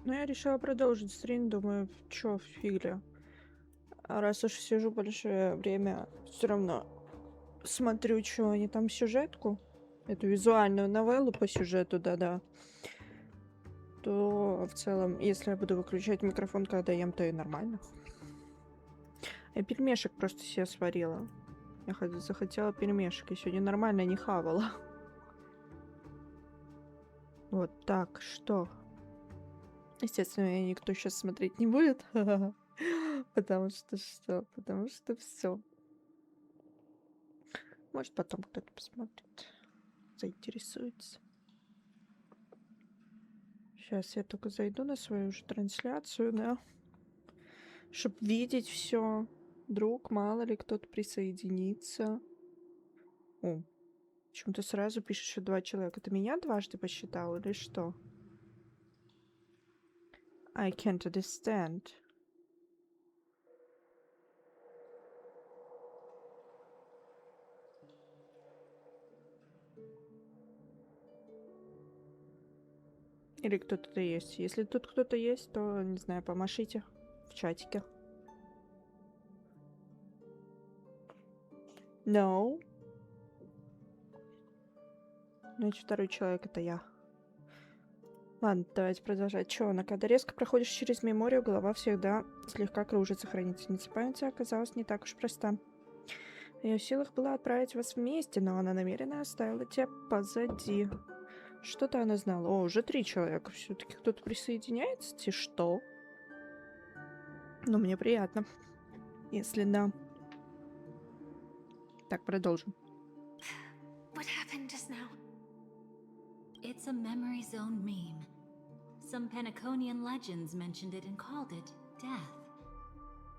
Но я решила продолжить стрим, думаю, чё фигля. А раз уж сижу большое время, все равно смотрю, что они там сюжетку, эту визуальную новеллу по сюжету, да-да, то в целом, если я буду выключать микрофон, когда ем, то и нормально. Я пельмешек просто себе сварила. Я захотела пельмешек, я сегодня нормально не хавала. Вот так, что? Естественно, меня никто сейчас смотреть не будет. Потому что что? Потому что все. Может, потом кто-то посмотрит, заинтересуется. Сейчас я только зайду на свою же трансляцию, да, чтобы видеть все. Вдруг, мало ли, кто-то присоединится. О, почему-то сразу пишешь, что 2 человека. Ты меня дважды посчитал или что? I can't understand. Или кто-то есть. Если тут кто-то есть, то, не знаю, помашите в чатике. No. Значит, второй человек — это я. Ладно, давайте продолжать. Чё, когда резко проходишь через меморию, голова всегда слегка кружится. Хранительница памяти оказалась не так уж проста. В её силах было отправить вас вместе, но она намеренно оставила тебя позади. Что-то она знала. О, уже 3 человека. Все-таки кто-то присоединяется? Те что? Ну, мне приятно. Если да. Так, продолжим. What happened just now? It's a memory zone meme. Some Penaconian legends mentioned it and called it death.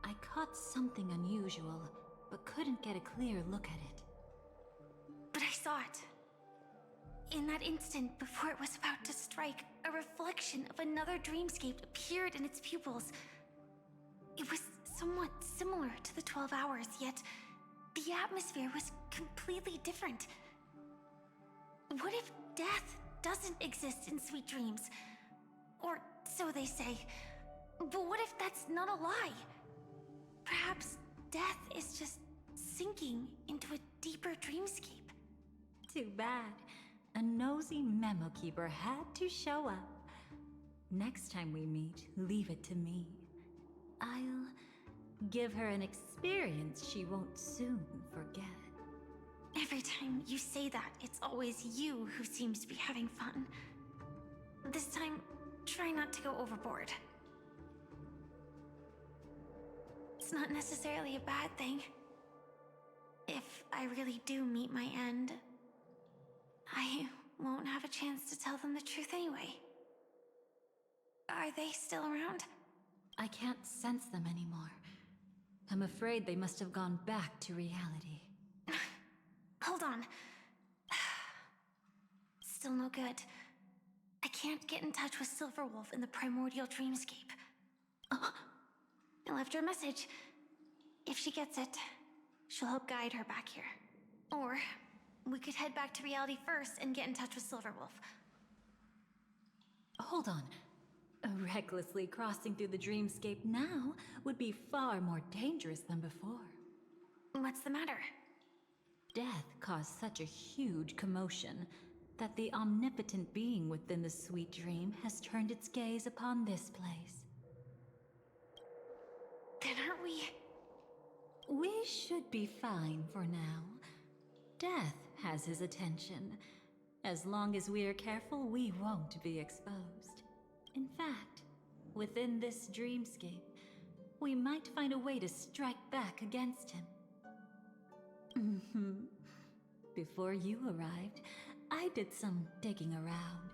I caught something unusual, but couldn't get a clear look at it. But I saw it. In that instant, before it was about to strike, a reflection of another dreamscape appeared in its pupils. It was somewhat similar to the 12 hours, yet the atmosphere was completely different. What if death doesn't exist in sweet dreams? Or so they say. But what if that's not a lie? Perhaps death is just sinking into a deeper dreamscape. Too bad. A nosy memo keeper had to show up. Next time we meet, leave it to me. I'll give her an experience she won't soon forget. Every time you say that, it's always you who seems to be having fun. This time, try not to go overboard. It's not necessarily a bad thing. If I really do meet my end, I won't have a chance to tell them the truth anyway. Are they still around? I can't sense them anymore. I'm afraid they must have gone back to reality. Hold on. Still no good. I can't get in touch with Silverwolf in the primordial dreamscape. Oh, I left her a message. If she gets it, she'll help guide her back here. Or we could head back to reality first and get in touch with Silverwolf. Hold on. Recklessly crossing through the dreamscape now would be far more dangerous than before. What's the matter? Death caused such a huge commotion that the omnipotent being within the sweet dream has turned its gaze upon this place. Then aren't we... We should be fine for now. Death has his attention. As long as we are careful, we won't be exposed. In fact, within this dreamscape, we might find a way to strike back against him. Before you arrived, I did some digging around.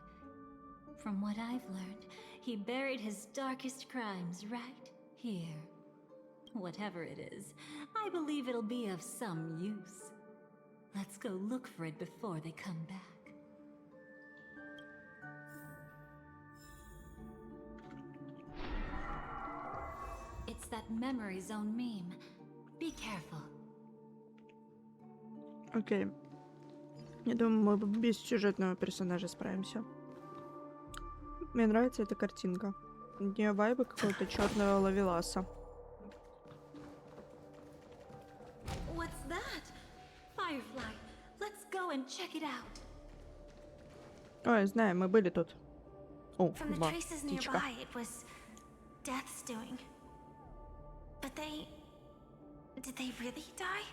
From what I've learned, he buried his darkest crimes right here. Whatever it is, I believe it'll be of some use. Let's go look for it before they come back. It's that memory zone meme. Be careful. Окей. Я думаю, мы без сюжетного персонажа справимся. Мне нравится эта картинка. У нее вайбы какого-то черного ловеласа. What's that? Firefly, let's go and check it out. Ой, знаю, мы были тут. О, From the ба, traces птичка. nearby, it was Death's doing. But did they really die?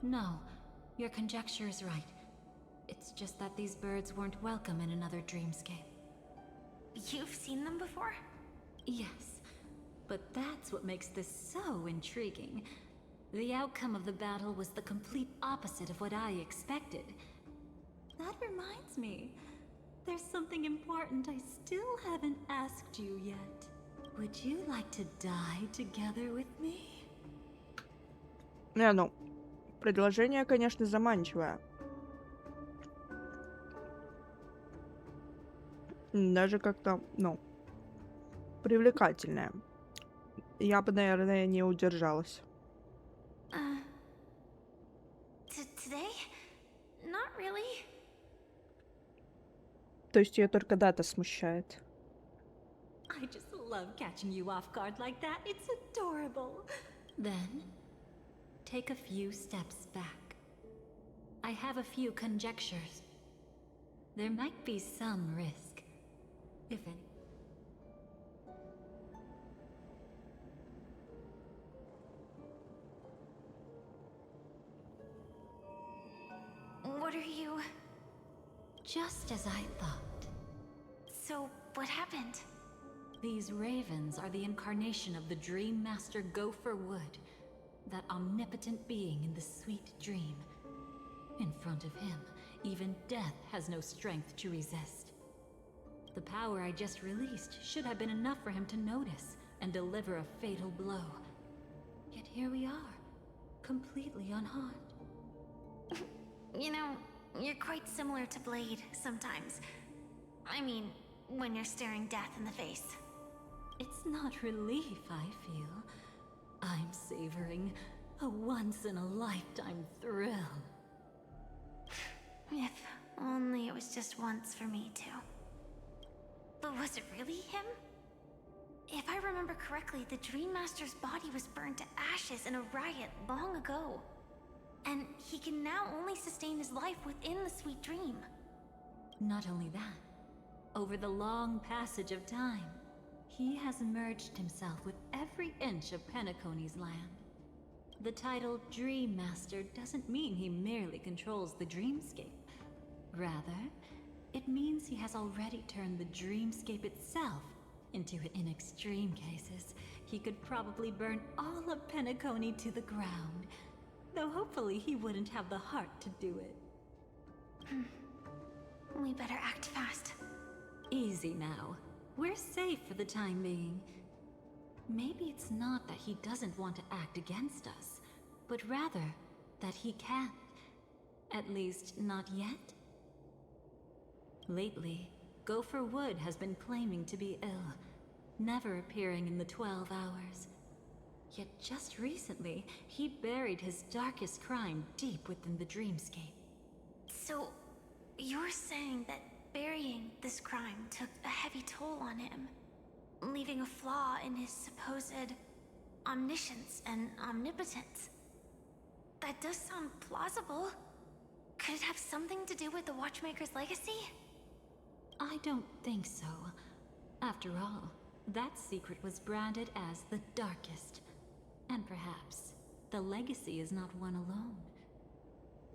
No, your conjecture is right. It's just that these birds weren't welcome in another dreamscape. You've seen them before? Yes, but that's what makes this so intriguing. The outcome of the battle was the complete opposite of what I expected. That reminds me, there's something important I still haven't asked you yet. Would you like to die together with me? Не, ну, предложение, конечно, заманчивое. Даже как-то, ну, привлекательное. Я бы, наверное, не удержалась. Today? Not really. То есть ее только дата смущает. I just love catching you off guard like that. It's adorable. Then, take a few steps back. I have a few conjectures. There might be some risk, if any. What are you... Just as I thought. So, what happened? These ravens are the incarnation of the Dream Master Gopher Wood, that omnipotent being in the sweet dream. In front of him, even death has no strength to resist. The power I just released should have been enough for him to notice and deliver a fatal blow. Yet here we are, completely unharmed. You know, you're quite similar to Blade sometimes. I mean, when you're staring death in the face. It's not relief I feel. I'm savoring a once-in-a-lifetime thrill. If only it was just once for me too. But was it really him? If I remember correctly, the Dream Master's body was burned to ashes in a riot long ago. And he can now only sustain his life within the sweet dream. Not only that, over the long passage of time, he has merged himself with every inch of Penacony's land. The title Dream Master doesn't mean he merely controls the dreamscape. Rather, it means he has already turned the dreamscape itself into, in extreme cases, he could probably burn all of Penacony to the ground. Though hopefully he wouldn't have the heart to do it. We better act fast. Easy now. We're safe for the time being. Maybe it's not that he doesn't want to act against us, but rather that he can't. At least, not yet. Lately, Gopher Wood has been claiming to be ill, never appearing in the 12 hours. Yet just recently, he buried his darkest crime deep within the dreamscape. So, you're saying that burying this crime took a heavy toll on him, leaving a flaw in his supposed omniscience and omnipotence? That does sound plausible. Could it have something to do with the Watchmaker's legacy? I don't think so. After all, that secret was branded as the darkest. And perhaps, the legacy is not one alone.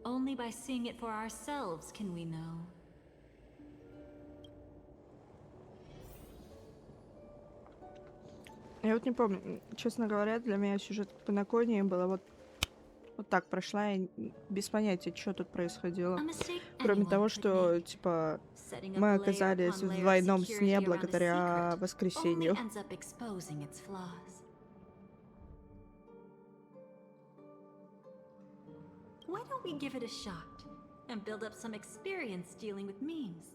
Only by seeing it for ourselves can we know. Я вот не помню, честно говоря, для меня сюжет Панаконии было вот так прошла, я без понятия, что тут происходило. Кроме того, что, типа, мы оказались в двойном сне благодаря воскресенью. Why don't we give it a shot and build up some experience dealing with memes?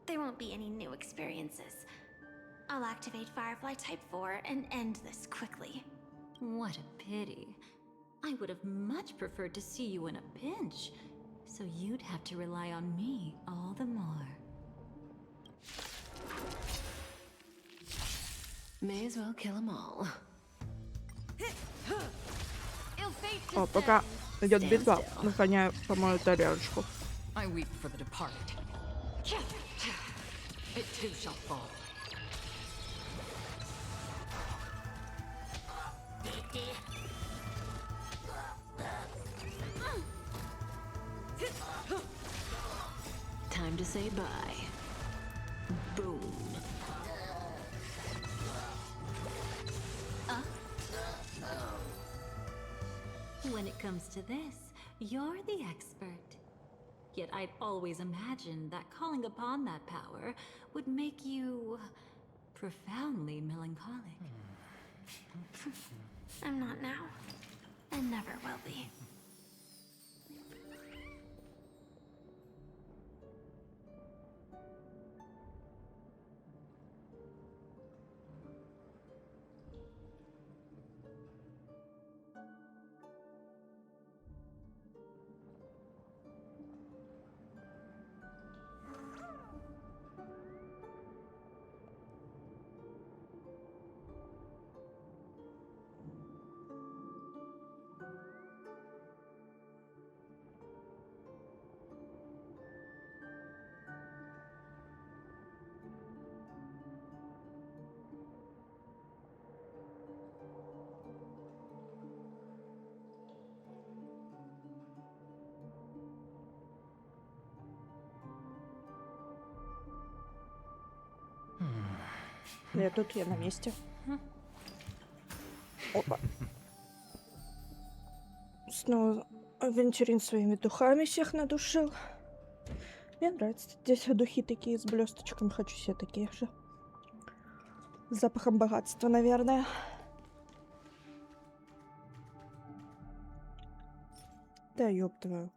There won't be any new experiences. I'll activate Firefly Type 4 and end this quickly. What a pity. I would have much preferred to see you in a pinch, so you'd have to rely on me all the more. May as well kill them all. О, пока идет битва, наклоняю по мою тарелочку. I weep for the departed. It too shall fall. Time to say bye. Boom. When it comes to this, you're the expert. Yet I'd always imagined that calling upon that power would make you profoundly melancholic. I'm not now, and never will be. Я тут, я на месте. Опа. Снова Авентюрин своими духами всех надушил. Мне нравится. Здесь духи такие с блесточками. Хочу себе такие же. С запахом богатства, наверное. Да ёб твою.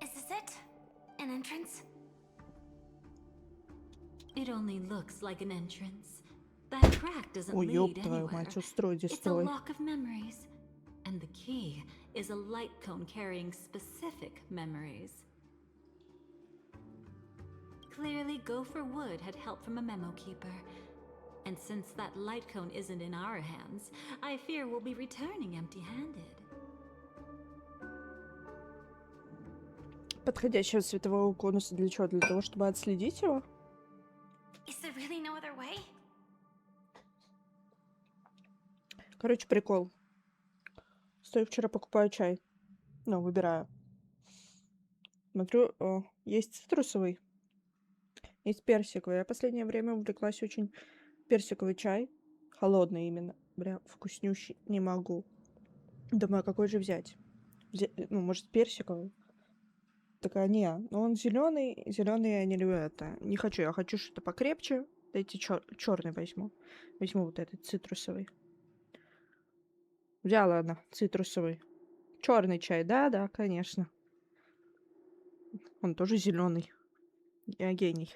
Is this it? An entrance? It only looks like an entrance. That crack doesn't Ой, ёб lead твою anywhere. мать, устрой, It's a дестрой. lock of memories. And the key is a light cone carrying specific memories. Clearly, Gopher Wood had help from a memo keeper. And since that light cone isn't in our hands, I fear we'll be returning empty-handed. Подходящего светового конуса для чего? Для того, чтобы отследить его? Is there really no other way? Короче, прикол. Стою вчера, покупаю чай. Ну, выбираю. Смотрю, есть цитрусовый, есть персиковый. Я в последнее время увлеклась очень персиковый чай. Холодный именно. Бля, вкуснющий. Не могу. Думаю, какой же взять? Ну, может, персиковый? Такая, не, но он зеленый. Зеленый я не люблю это. Не хочу, я хочу что-то покрепче. Дайте черный возьму. Возьму вот этот цитрусовый. Взяла она цитрусовый. Черный чай, да, конечно. Он тоже зеленый. Я гений.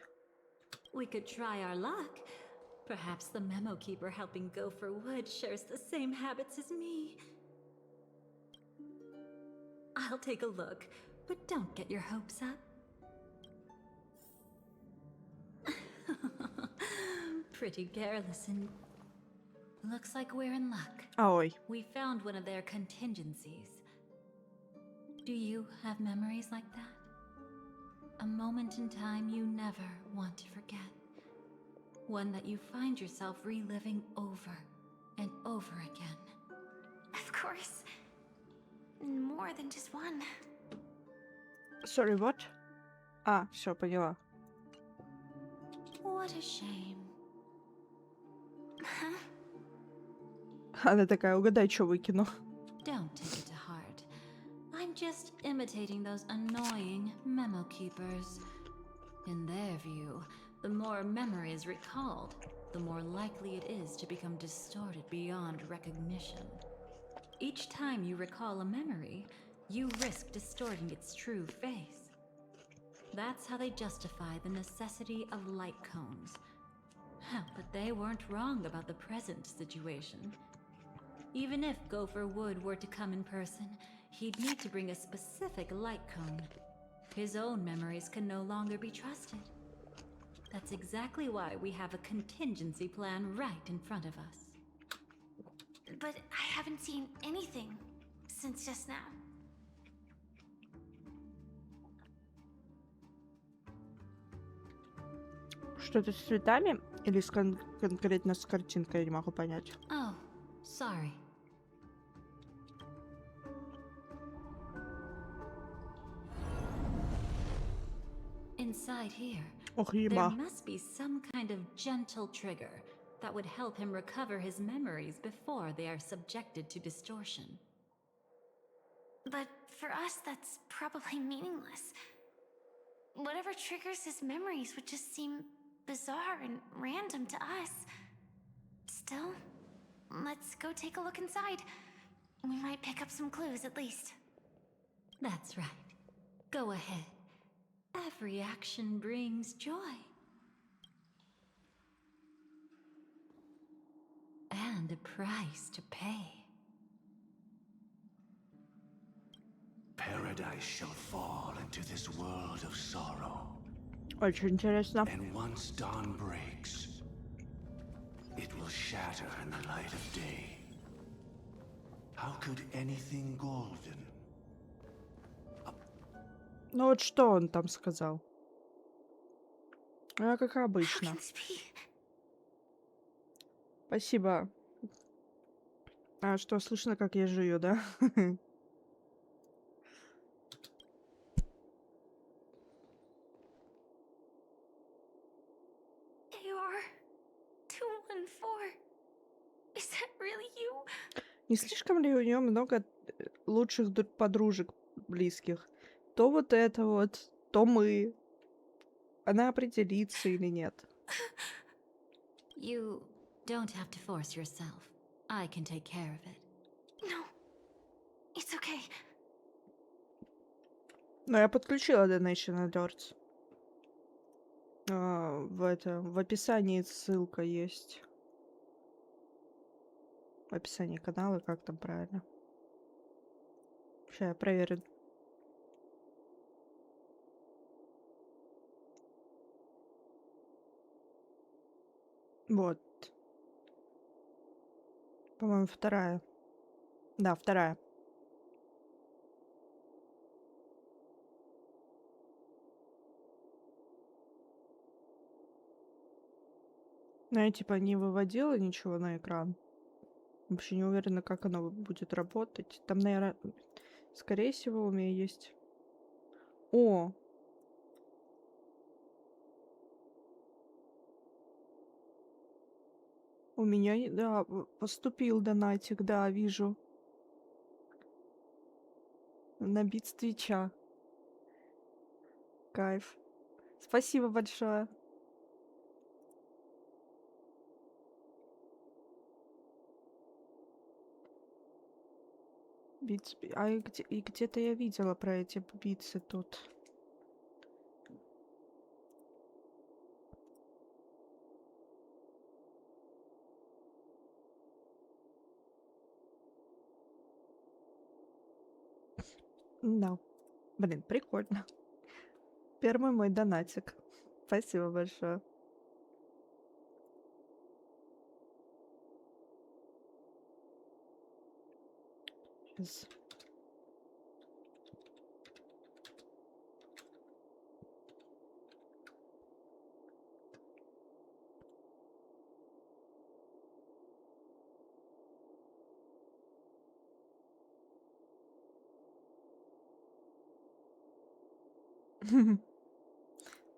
We could try our luck. Perhaps the memo keeper helping Gopher Wood shares the same habits as me. I'll take a look, but don't get your hopes up. Pretty careless and looks like we're in luck. Ой. We found one of their contingencies. Do you have memories like that? A moment in time you never want to forget. One that you find yourself reliving over and over again. Of course. More than just one. Sorry, what? А, все, поняла. What a shame. Huh? Она такая, угадай, что выкину. Don't take it to heart. I'm just imitating those annoying memo keepers. In their view, the more memory is recalled, the more likely it is to become distorted beyond recognition. Each time you recall a memory, you risk distorting its true face. That's how they justify the necessity of light cones. But they weren't wrong about the present situation. Even if Gopher Wood were to come in person, he'd need to bring a specific light cone. His own memories can no longer be trusted. That's exactly why we have a contingency plan right in front of us. But I haven't seen anything since just now. Что-то с цветами или конкретно с картинкой, я не могу понять. Oh, sorry. Inside here, Ох, there еба. must be some kind of gentle trigger that would help him recover his memories before they are subjected to distortion. But for us, that's probably meaningless. Whatever triggers his memories would just seem bizarre and random to us. Still, let's go take a look inside. We might pick up some clues at least. That's right. Go ahead. Every action brings joy. And a price to pay. Paradise shall fall into this world of sorrow, Очень интересно. and once dawn breaks, it will shatter in the light of day. How could anything golden? Ну вот что он там сказал? А, как How обычно. can this be? Спасибо. А что, слышно, как я жую, да? AR-214. Is that really you? Не слишком ли у нее много лучших подружек близких? То вот это вот, то мы. Она определится или нет? You don't have to force yourself. I can take care of it. No. It's okay. Но я подключила Donation Alerts. В описании ссылка есть. В описании канала, как там правильно. Сейчас я проверю. Вот. По-моему, вторая. Да, вторая. Но я типа не выводила ничего на экран. Вообще не уверена, как оно будет работать. Там, наверное, скорее всего, у меня есть... О! У меня, да, поступил донатик, да, вижу. На бит с Твича. Кайф. Спасибо большое. А и где-то я видела про эти битсы тут. Да. Блин, прикольно. Первый мой донатик. Спасибо большое. Сейчас.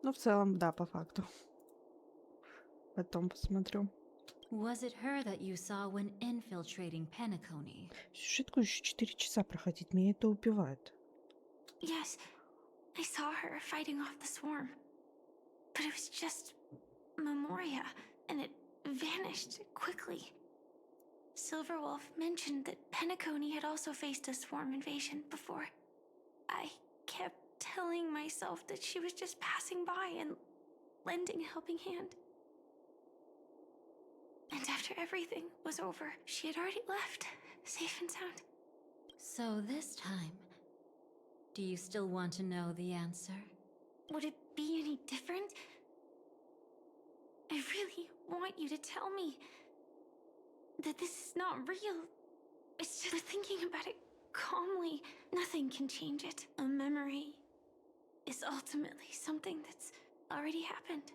Ну, в целом, да, по факту. Потом посмотрю. Was it her that you saw when infiltrating Penacony? Сюжетку еще 4 часа проходить, меня это убивает. Yes, I saw her fighting off the swarm. But it was just Memoria, and it vanished quickly. Silverwolf mentioned that Penacony had also faced a swarm invasion before. I kept telling myself that she was just passing by and lending a helping hand. And after everything was over, she had already left, safe and sound. So this time, do you still want to know the answer? Would it be any different? really want you to tell me that this is not real. It's just thinking about it calmly. Nothing can change it. A memory is ultimately something that's already happened.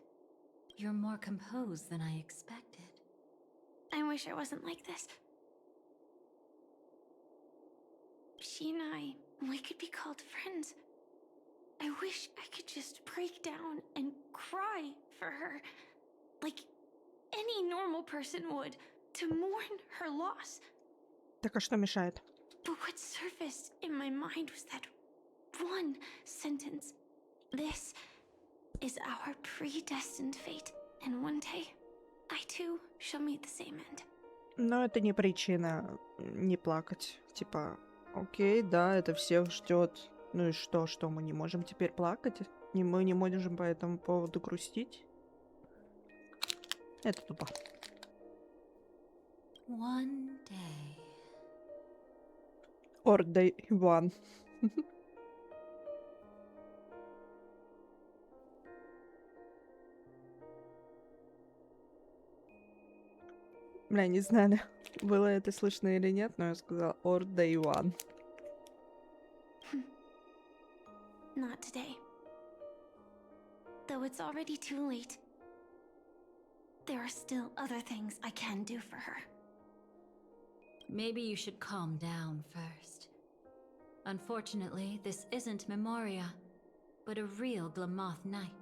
You're more composed than I expected. I wish I wasn't like this. She and I, we could be called friends. I wish I could just break down and cry for her, like any normal person would, to mourn her loss. Так а что мешает? But what surfaced in my mind was that one sentence. This is our predestined fate, and one day, I too shall meet the same end. Но это не причина не плакать. Типа, окей, да, это всех ждет. Ну и что мы не можем теперь плакать? Мы не можем по этому поводу грустить? Это тупо. One day. Ордой Иван. Бля, не знаю, было это слышно или нет, но я сказала Орда Иван. Not today. Though it's already too late, there are still other things I can do for her. Maybe you should calm down first. Unfortunately, this isn't Memoria, but a real Glamoth night.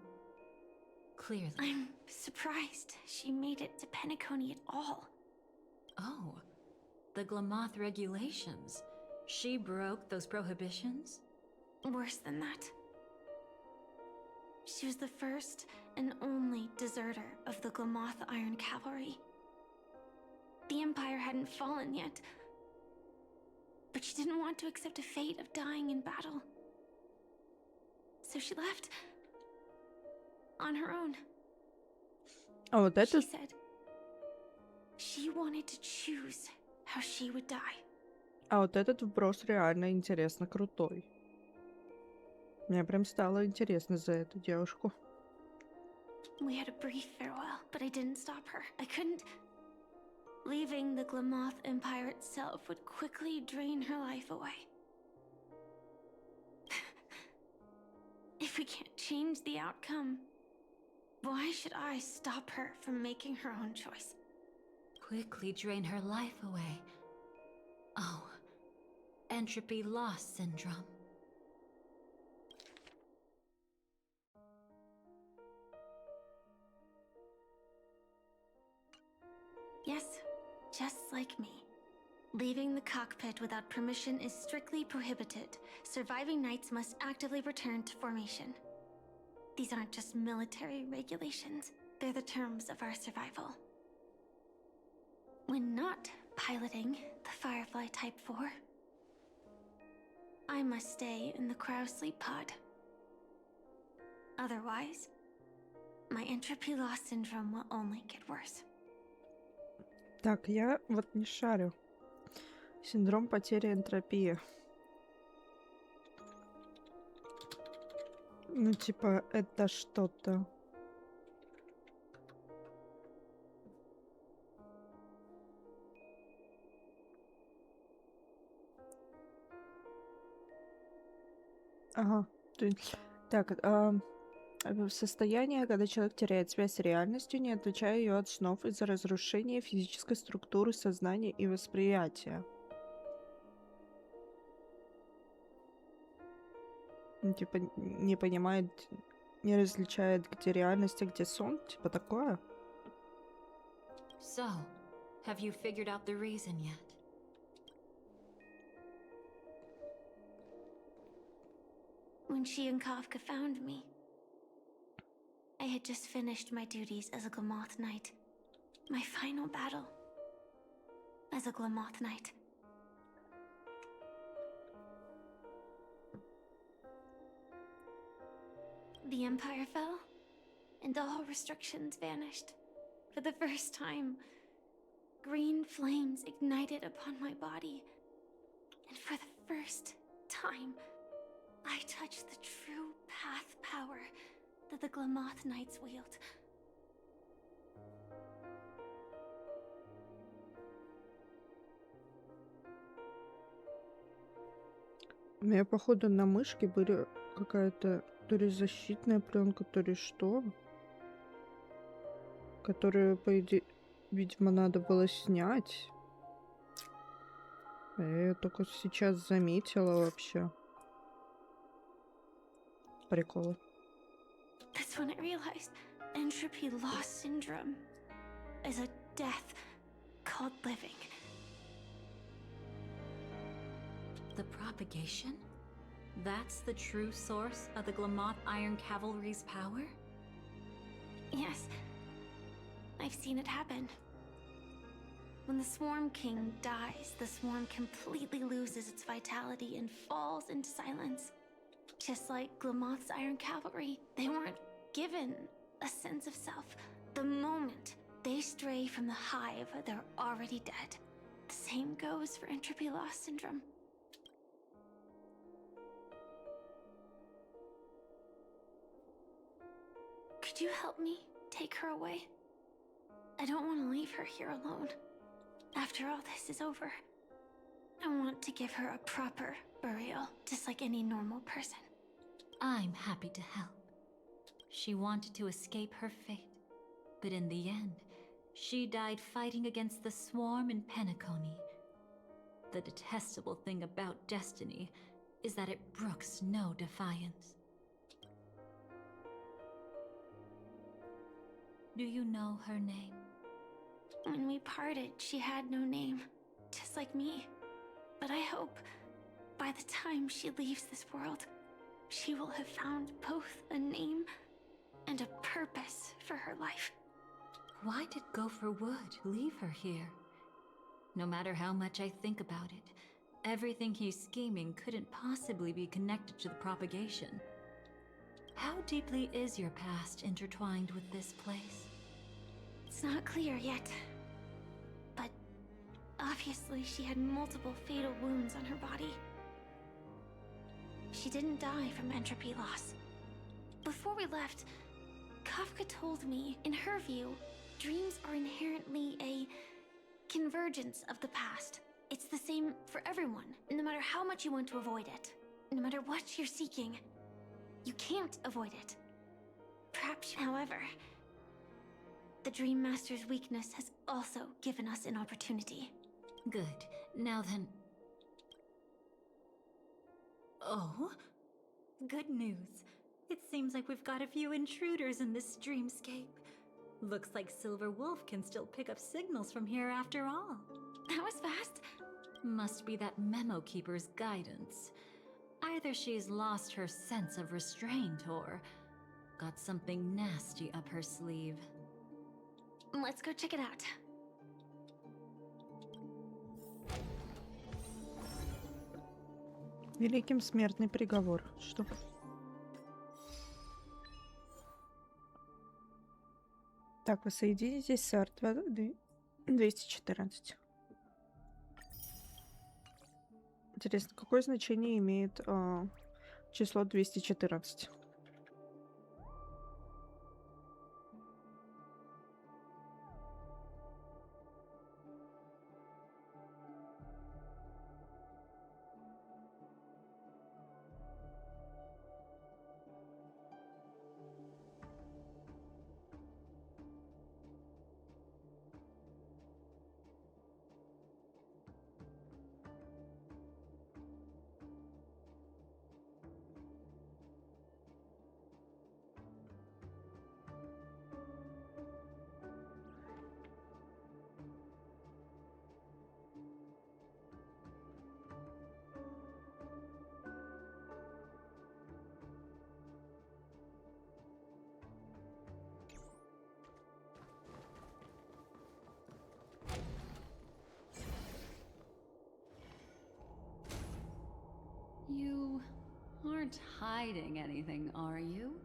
Clearly. I'm surprised she made it to Penacony at all. Oh, the Glamoth regulations. She broke those prohibitions? Worse than that. She was the first and only deserter of the Glamoth Iron Cavalry. The Empire hadn't fallen yet, but she didn't want to accept a fate of dying in battle. So she left on her own. А вот это... She said she wanted to choose how she would die. А вот этот вброс реально интересно крутой. Мне прям стало интересно за эту девушку. We had a brief farewell, but I didn't stop her. I couldn't. Leaving the Glamoth Empire itself would quickly drain her life away. If we can't change the outcome, why should I stop her from making her own choice? Quickly drain her life away. Oh, entropy loss syndrome. Yes, just like me. Leaving the cockpit without permission is strictly prohibited. Surviving knights must actively return to formation. These aren't just military regulations, they're the terms of our survival. When not piloting the Firefly Type 4, I must stay in the cryo sleep pod. Otherwise, my entropy loss syndrome will only get worse. Так, я вот не шарю. Синдром потери энтропии. Ну, типа, это что-то. Ага. Так, состояние, когда человек теряет связь с реальностью, не отвечая ее от снов из-за разрушения физической структуры сознания и восприятия. Ну, типа, не понимает, не различает, где реальность, а где сон, типа такое. So, have you figured out the reason yet? When she and Kafka found me, I had just finished my duties as a Glamoth Knight. My final battle as a Glamoth Knight. The Empire fell, and all restrictions vanished. For the first time, green flames ignited upon my body. And for the first time, I touched the true path power that the Glamoth Knights wield. У меня, походу, на мышке были какая-то то ли защитная пленка, то ли что, которую, по идее, видимо, надо было снять. А я ее только сейчас заметила вообще. Приколы. That's when I realized entropy loss syndrome is a death called living. The propagation? That's the true source of the Glamoth Iron Cavalry's power? Yes, I've seen it happen. When the Swarm King dies, the swarm completely loses its vitality and falls into silence. Just like Glamoth's Iron Cavalry, they weren't given a sense of self. The moment they stray from the hive, they're already dead. The same goes for entropy loss syndrome. Could you help me take her away? I don't want to leave her here alone. After all this is over, I want to give her a proper burial, just like any normal person. I'm happy to help. She wanted to escape her fate, but in the end, she died fighting against the swarm in Penacony. The detestable thing about destiny is that it brooks no defiance. Do you know her name? When we parted, she had no name, just like me. But I hope, by the time she leaves this world, she will have found both a name and a purpose for her life. Why did Gopher Wood leave her here? No matter how much I think about it, everything he's scheming couldn't possibly be connected to the propagation. How deeply is your past intertwined with this place? It's not clear yet. But obviously she had multiple fatal wounds on her body. She didn't die from entropy loss. Before we left, Kafka told me, in her view, dreams are inherently a convergence of the past. It's the same for everyone, no matter how much you want to avoid it. No matter what you're seeking, you can't avoid it. Perhaps, however, the Dream Master's weakness has also given us an opportunity. Good. Now then... Oh? Good news. It seems like we've got a few intruders in this dreamscape. Looks like Silver Wolf can still pick up signals from here after all. That was fast. Must be that Memo Keeper's guidance. Either she's lost her sense of restraint or got something nasty up her sleeve. Let's go check it out. Великим смертный приговор. Что? Так, вы соединитесь с АРТ-214. Интересно, какое значение имеет число 214? You aren't hiding anything, are you?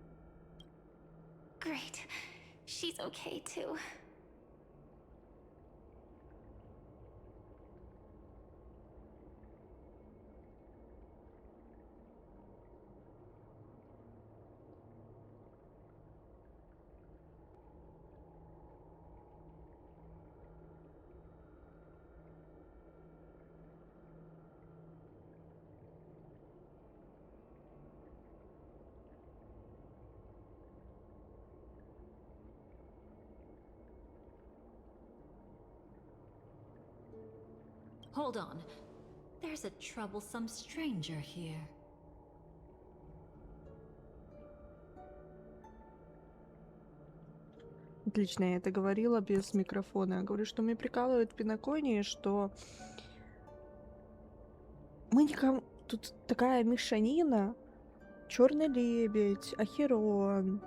Great. She's okay too. Hold on. There's a troublesome stranger here. Отлично, я это говорила без микрофона. Я говорю, что меня прикалывает в Пиноконии, что мы никому... Тут такая мешанина. Черный лебедь, Ахерон,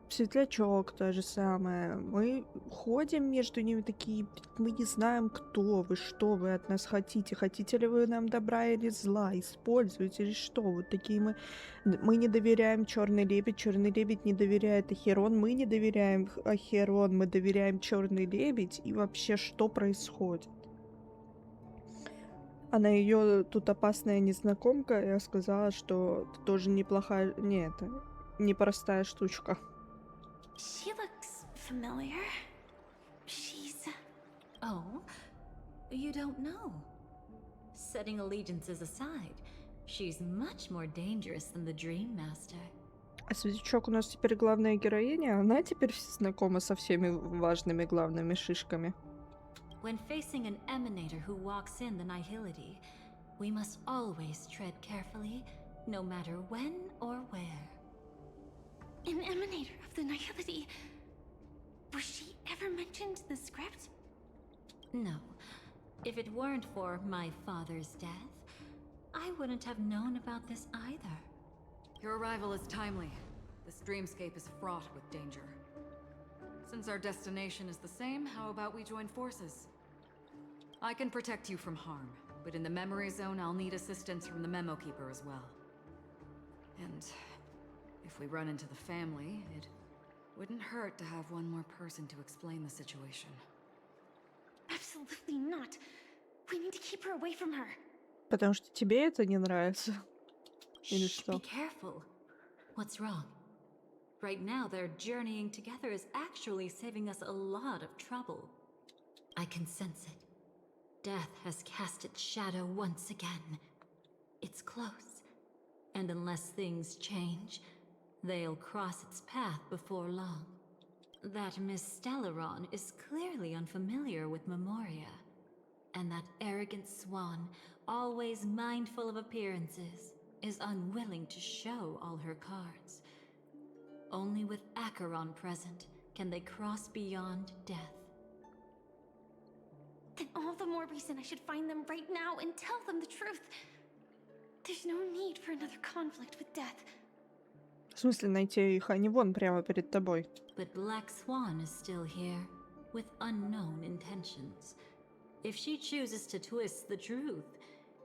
Светлячок та же самая. Мы ходим между ними такие, мы не знаем, кто вы, что вы от нас хотите. Хотите ли вы нам добра или зла, используете или что. Вот такие мы не доверяем Черный лебедь не доверяет Ахерон, мы не доверяем Ахерон, мы доверяем Черный лебедь. И вообще, что происходит? А на ее тут опасная незнакомка, я сказала, что это тоже неплохая... Не, это непростая штучка. She looks familiar. She's... Oh? You don't know? Setting allegiances aside, she's much more dangerous than the Dream Master. А Светлячок у нас теперь главная героиня, она теперь знакома со всеми важными главными шишками. When facing an emanator who walks in the nihility, we must always tread carefully, no matter when or where. An emanator of the nihility. Was she ever mentioned in the script? No. If it weren't for my father's death, I wouldn't have known about this either. Your arrival is timely. This dreamscape is fraught with danger. Since our destination is the same, how about we join forces? I can protect you from harm, but in the memory zone I'll need assistance from the Memo Keeper as well. And if we run into the family, it wouldn't hurt to have one more person to explain the situation. Absolutely not. We need to keep her away from her. Потому что тебе это не нравится. Или Shh, что? be careful. What's wrong? Right now, their journeying together is actually saving us a lot of trouble. I can sense it. Death has cast its shadow once again. It's close. And unless things change, they'll cross its path before long. That Miss Stellaron is clearly unfamiliar with Memoria. And that arrogant swan, always mindful of appearances, is unwilling to show all her cards. Only with Acheron present can they cross beyond death. Then all the more reason I should find them right now and tell them the truth. There's no need for another conflict with death. В смысле найти их? Они вон прямо перед тобой. But Black Swan is still here, with unknown intentions. If she chooses to twist the truth,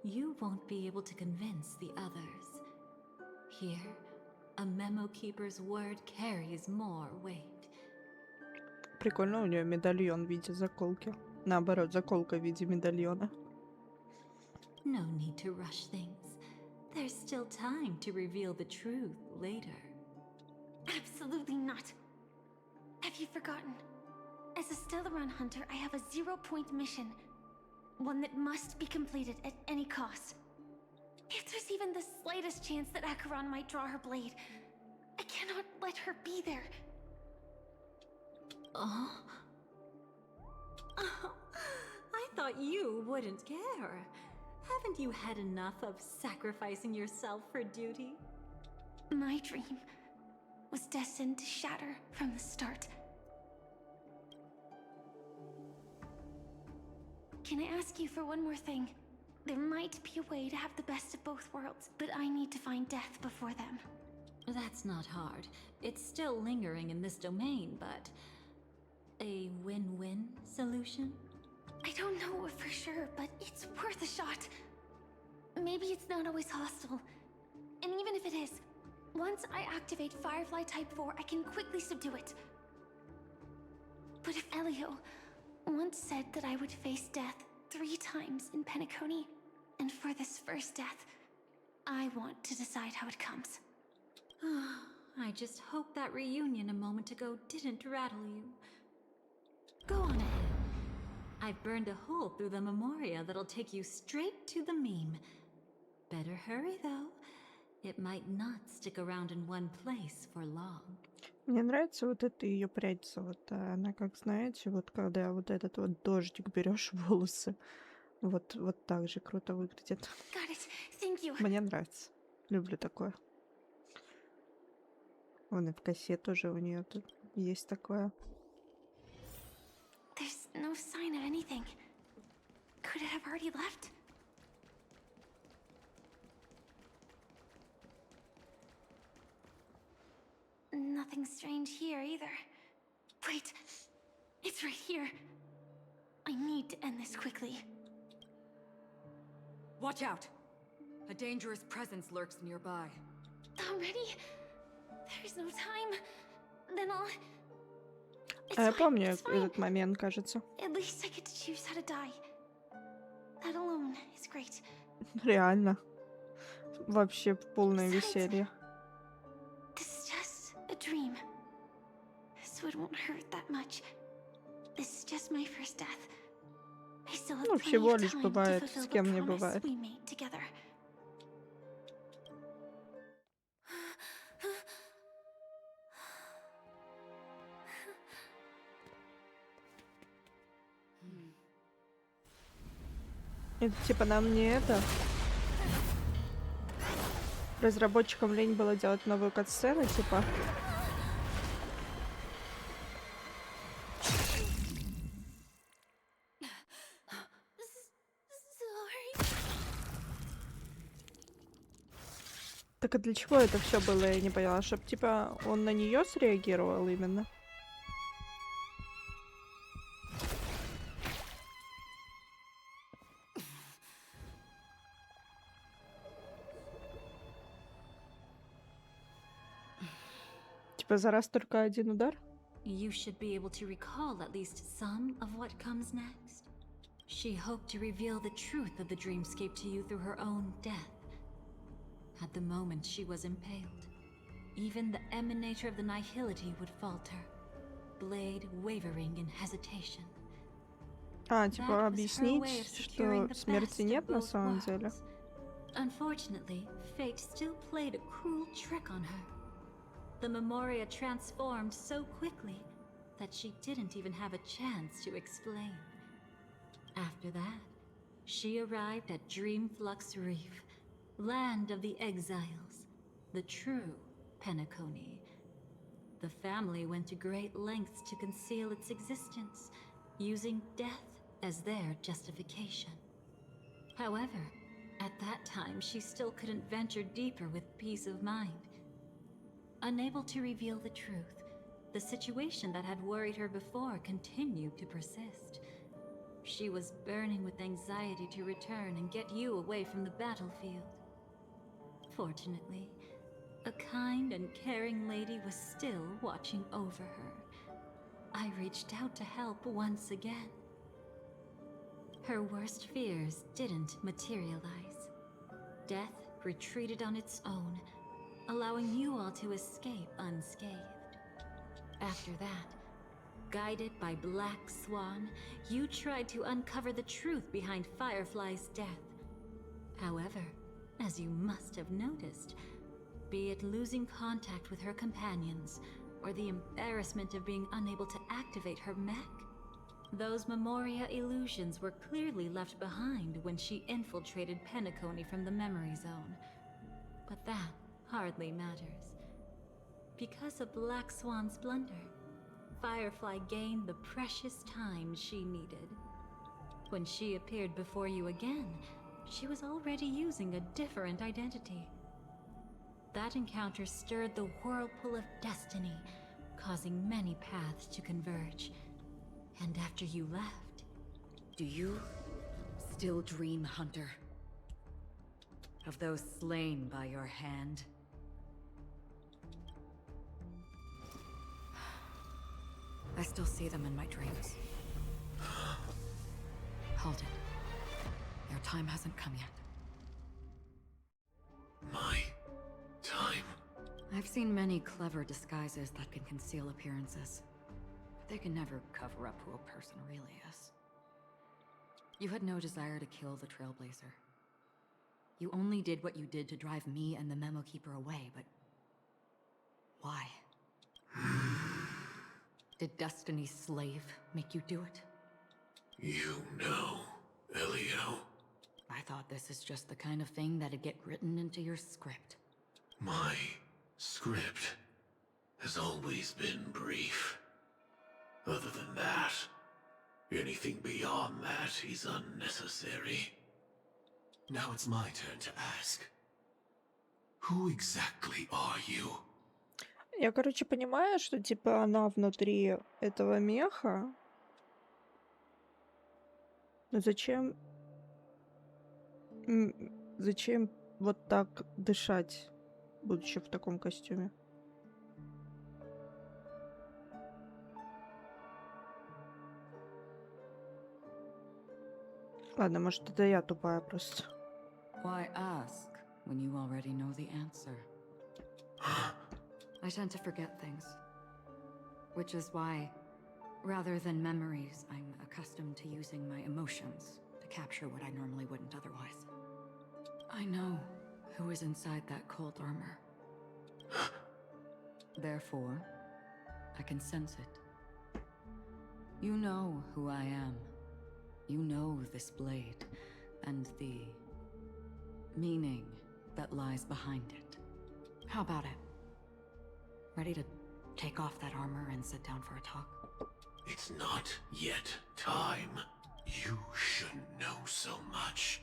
you won't be able to convince the others. Here, a Memo Keeper's word carries more weight. Прикольно, у нее медальон в виде заколки. Наоборот, заколка в виде медальона. No need to rush things. There's still time to reveal the truth later. Absolutely not. Have you forgotten? As a Stellaron hunter, I have a 0-point mission. One that must be completed at any cost. If there's even the slightest chance that Acheron might draw her blade, I cannot let her be there. Oh? Oh, I thought you wouldn't care. Haven't you had enough of sacrificing yourself for duty? My dream was destined to shatter from the start. Can I ask you for one more thing? There might be a way to have the best of both worlds, but I need to find death before them. That's not hard. It's still lingering in this domain, but... a win-win solution? I don't know for sure, but it's worth a shot. Maybe it's not always hostile. And even if it is, once I activate Firefly Type 4, I can quickly subdue it. But if Elio once said that I would face death 3 times in Penacony, and for this first death, I want to decide how it comes. I just hope that reunion a moment ago didn't rattle you. Go on ahead. I've burned a hole through the Memoria that'll take you straight to the meme. Better hurry, though. It might not stick around in one place for long. Мне нравится вот эта ее прядь золотая. Она, как знаете, вот когда вот этот вот дождик берешь в волосы, вот так же круто выглядит. Got it. Thank you. Мне нравится. Люблю такое. Вон и в косе тоже у нее тут есть такое. There's no sign of anything. Could it have already left? Nothing strange here either. Wait, it's right here. I need to end this quickly. Watch out! A dangerous presence lurks nearby. Already? There's no time. Then I'll... It's А я fine, помню it's fine. этот момент, кажется. At least I get to choose how to die. That alone is great. Реально. Вообще полное Besides, веселье. this is just a dream. So it won't hurt that much. This is just my first death. I still have Ну, plenty всего of лишь time to бывает, fulfill с the кем не promise бывает. we made together. Это типа нам не это. Разработчикам лень было делать новую катсцену, типа. Sorry. Так а для чего это все было, я не поняла, чтобы типа он на нее среагировал именно. Типа за раз только один удар? You should be able to recall at least some of what comes next. She hoped to reveal the truth of the dreamscape to you through her own death. At the moment she was impaled, even the emanator of the nihility would falter, blade wavering in hesitation. А, That типа was her way of объяснить, securing что the смерти best of нет на both самом деле. worlds. Unfortunately, fate still played a cruel trick on her. The Memoria transformed so quickly that she didn't even have a chance to explain. After that, she arrived at Dreamflux Reef, land of the exiles, the true Penacony. The family went to great lengths to conceal its existence, using death as their justification. However, at that time she still couldn't venture deeper with peace of mind. Unable to reveal the truth, the situation that had worried her before continued to persist. She was burning with anxiety to return and get you away from the battlefield. Fortunately, a kind and caring lady was still watching over her. I reached out to help once again. Her worst fears didn't materialize. Death retreated on its own, allowing you all to escape unscathed. After that, guided by Black Swan, you tried to uncover the truth behind Firefly's death. However, as you must have noticed, be it losing contact with her companions, or the embarrassment of being unable to activate her mech, those Memoria illusions were clearly left behind when she infiltrated Penacony from the memory zone. But that hardly matters. Because of Black Swan's blunder, Firefly gained the precious time she needed. When she appeared before you again, she was already using a different identity. That encounter stirred the whirlpool of destiny, causing many paths to converge. And after you left... Do you still dream, Hunter? Of those slain by your hand? I still see them in my dreams. Hold it. Your time hasn't come yet. My time? I've seen many clever disguises that can conceal appearances, but they can never cover up who a person really is. You had no desire to kill the Trailblazer. You only did what you did to drive me and the Memo Keeper away, but... why? Did Destiny's slave make you do it? You know, Elio. I thought this is just the kind of thing that'd get written into your script. My script has always been brief. Other than that, anything beyond that is unnecessary. Now it's my turn to ask. Who exactly are you? Я, короче, понимаю, что, типа, она внутри этого меха. Но зачем... Зачем вот так дышать, будучи в таком костюме? Ладно, может, это я тупая просто. Why ask when you already know the answer? I tend to forget things. Which is why, rather than memories, I'm accustomed to using my emotions to capture what I normally wouldn't otherwise. I know who is inside that cold armor. Therefore, I can sense it. You know who I am. You know this blade, and the meaning that lies behind it. How about it? Ready to take off that armor and sit down for a talk? It's not yet time. You shouldn't know so much.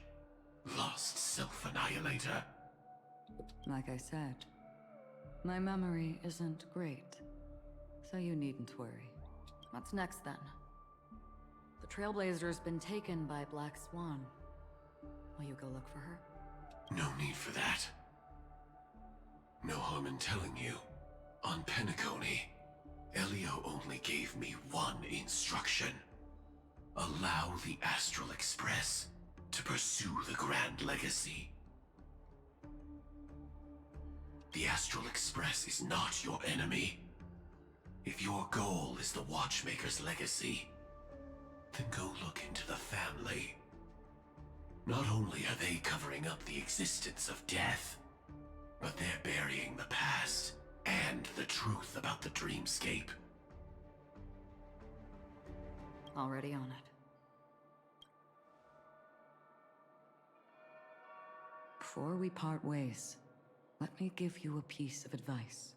Lost self-annihilator. Like I said, my memory isn't great, so you needn't worry. What's next then? The Trailblazer's been taken by Black Swan. Will you go look for her? No need for that. No harm in telling you. On Penacony, Elio only gave me one instruction. Allow the Astral Express to pursue the Grand Legacy. The Astral Express is not your enemy. If your goal is the Watchmaker's legacy, then go look into the family. Not only are they covering up the existence of death, but they're burying the past and the truth about the dreamscape. Already on it. Before we part ways, let me give you a piece of advice.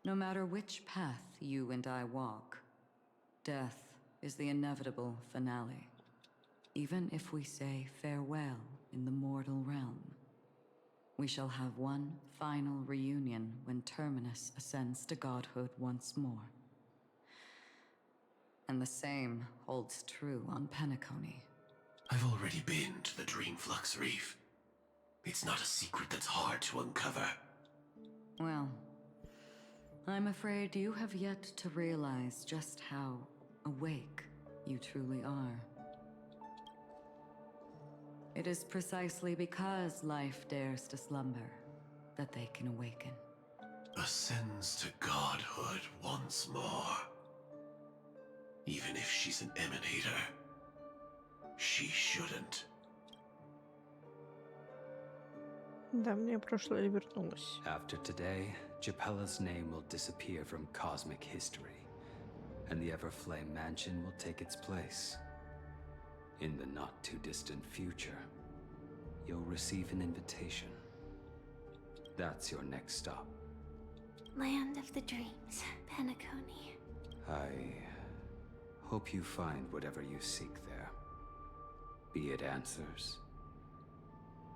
No matter which path you and I walk, death is the inevitable finale. Even if we say farewell in the mortal realm, we shall have one final reunion when Terminus ascends to godhood once more. And the same holds true on Penacony. I've already been to the Dreamflux Reef. It's not a secret that's hard to uncover. Well, I'm afraid you have yet to realize just how awake you truly are. It is precisely because life dares to slumber that they can awaken. Ascends to godhood once more. Even if she's an emanator, she shouldn't. Да, мне прошлое вернулось. After today, Japella's name will disappear from cosmic history, and the Everflame Mansion will take its place. In the not-too-distant future, you'll receive an invitation. That's your next stop. Land of the Dreams, Penacony. I hope you find whatever you seek there. Be it answers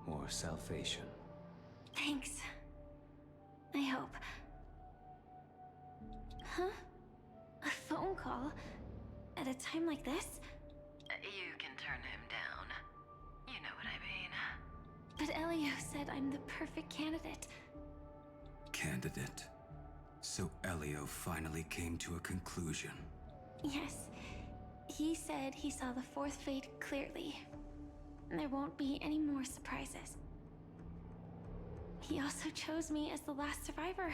or salvation. Thanks. I hope. Huh? A phone call? At a time like this? You can turn him down. You know what I mean. But Elio said I'm the perfect candidate. Candidate. So Elio finally came to a conclusion. Yes. He said he saw the fourth fate clearly. There won't be any more surprises. He also chose me as the last survivor.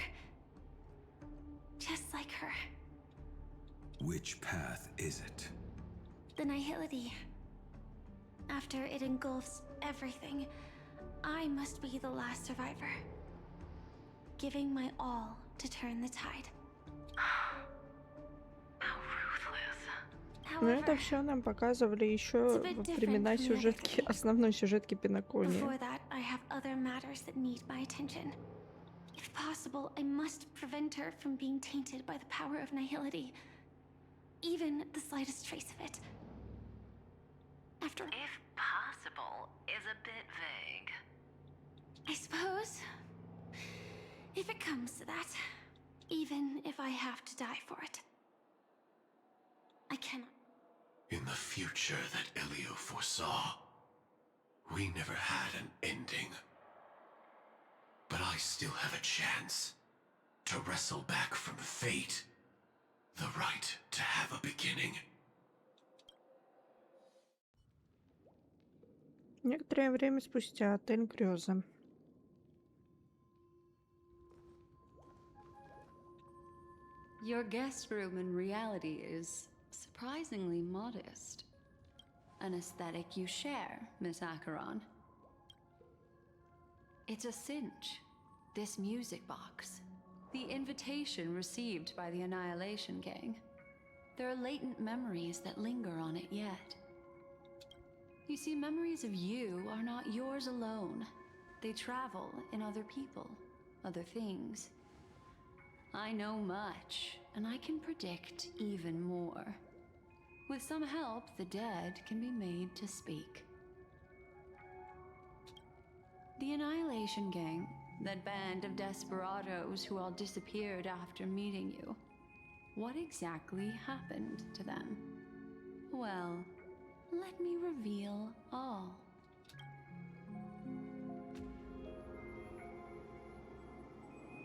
Just like her. Which path is it? The Nihility. After it engulfs everything, I must be the last survivor. Giving my all to turn the tide. Но However, это все нам показывали еще it's a bit во different времена from the other сюжетки, three. основной сюжетки Пинокония. Before that, I have other matters that need my attention. If possible, I must prevent her from being tainted by the power of nihility. Even the slightest trace of it. After If possible is a bit vague. I suppose, if it comes to that, even if I have to die for it, I cannot. In the future that Elio foresaw, we never had an ending. But I still have a chance to wrestle back from fate the right to have a beginning. Некоторое время спустя, отель Грёза. Your guest room in reality is surprisingly modest. An aesthetic you share, Miss Acheron. It's a cinch. This music box. The invitation received by the Annihilation Gang. There are latent memories that linger on it yet. You see, memories of you are not yours alone. They travel in other people, other things. I know much, and I can predict even more. With some help, the dead can be made to speak. The Annihilation Gang, that band of desperados who all disappeared after meeting you. What exactly happened to them? Well, let me reveal all.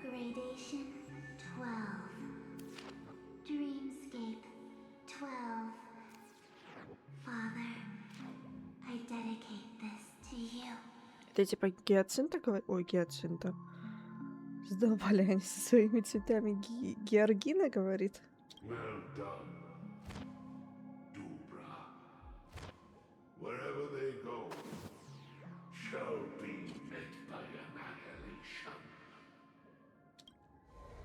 Gradation 12. Dreamscape 12. Father, I dedicate this to you. Это типа гиацинта говорит? Ой, гиацинта. Задолбали они со своими цветами. Георгина говорит. Well done, Dubra. Wherever they go, shall be met by annihilation.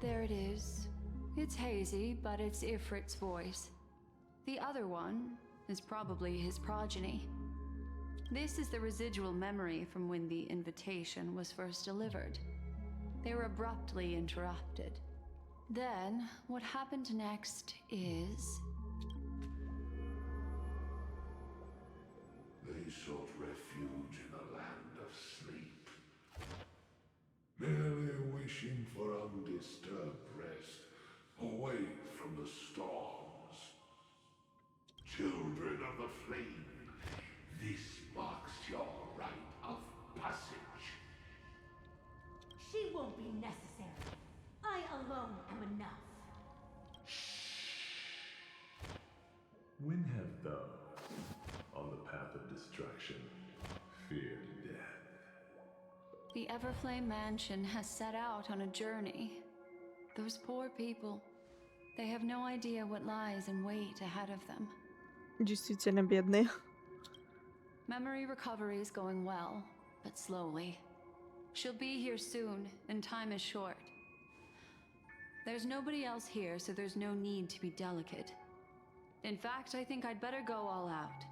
There it is. It's hazy, but it's Ifrit's voice. The other one is probably his progeny. This is the residual memory from when the invitation was first delivered. They were abruptly interrupted. Then, what happened next is... They sought refuge in a land of sleep, merely wishing for undisturbed rest, away from the storms. Children of the flame, this marks your rite of passage. She won't be necessary. I alone am enough. When have those on the path of destruction feared death? The Everflame Mansion has set out on a journey. Those poor people, they have no idea what lies in wait ahead of them. Действительно бедные. Memory recovery is going well, but slowly. She'll be here soon, and time is short. There's nobody else here, so there's no need to be delicate. In fact, I think I'd better go all out.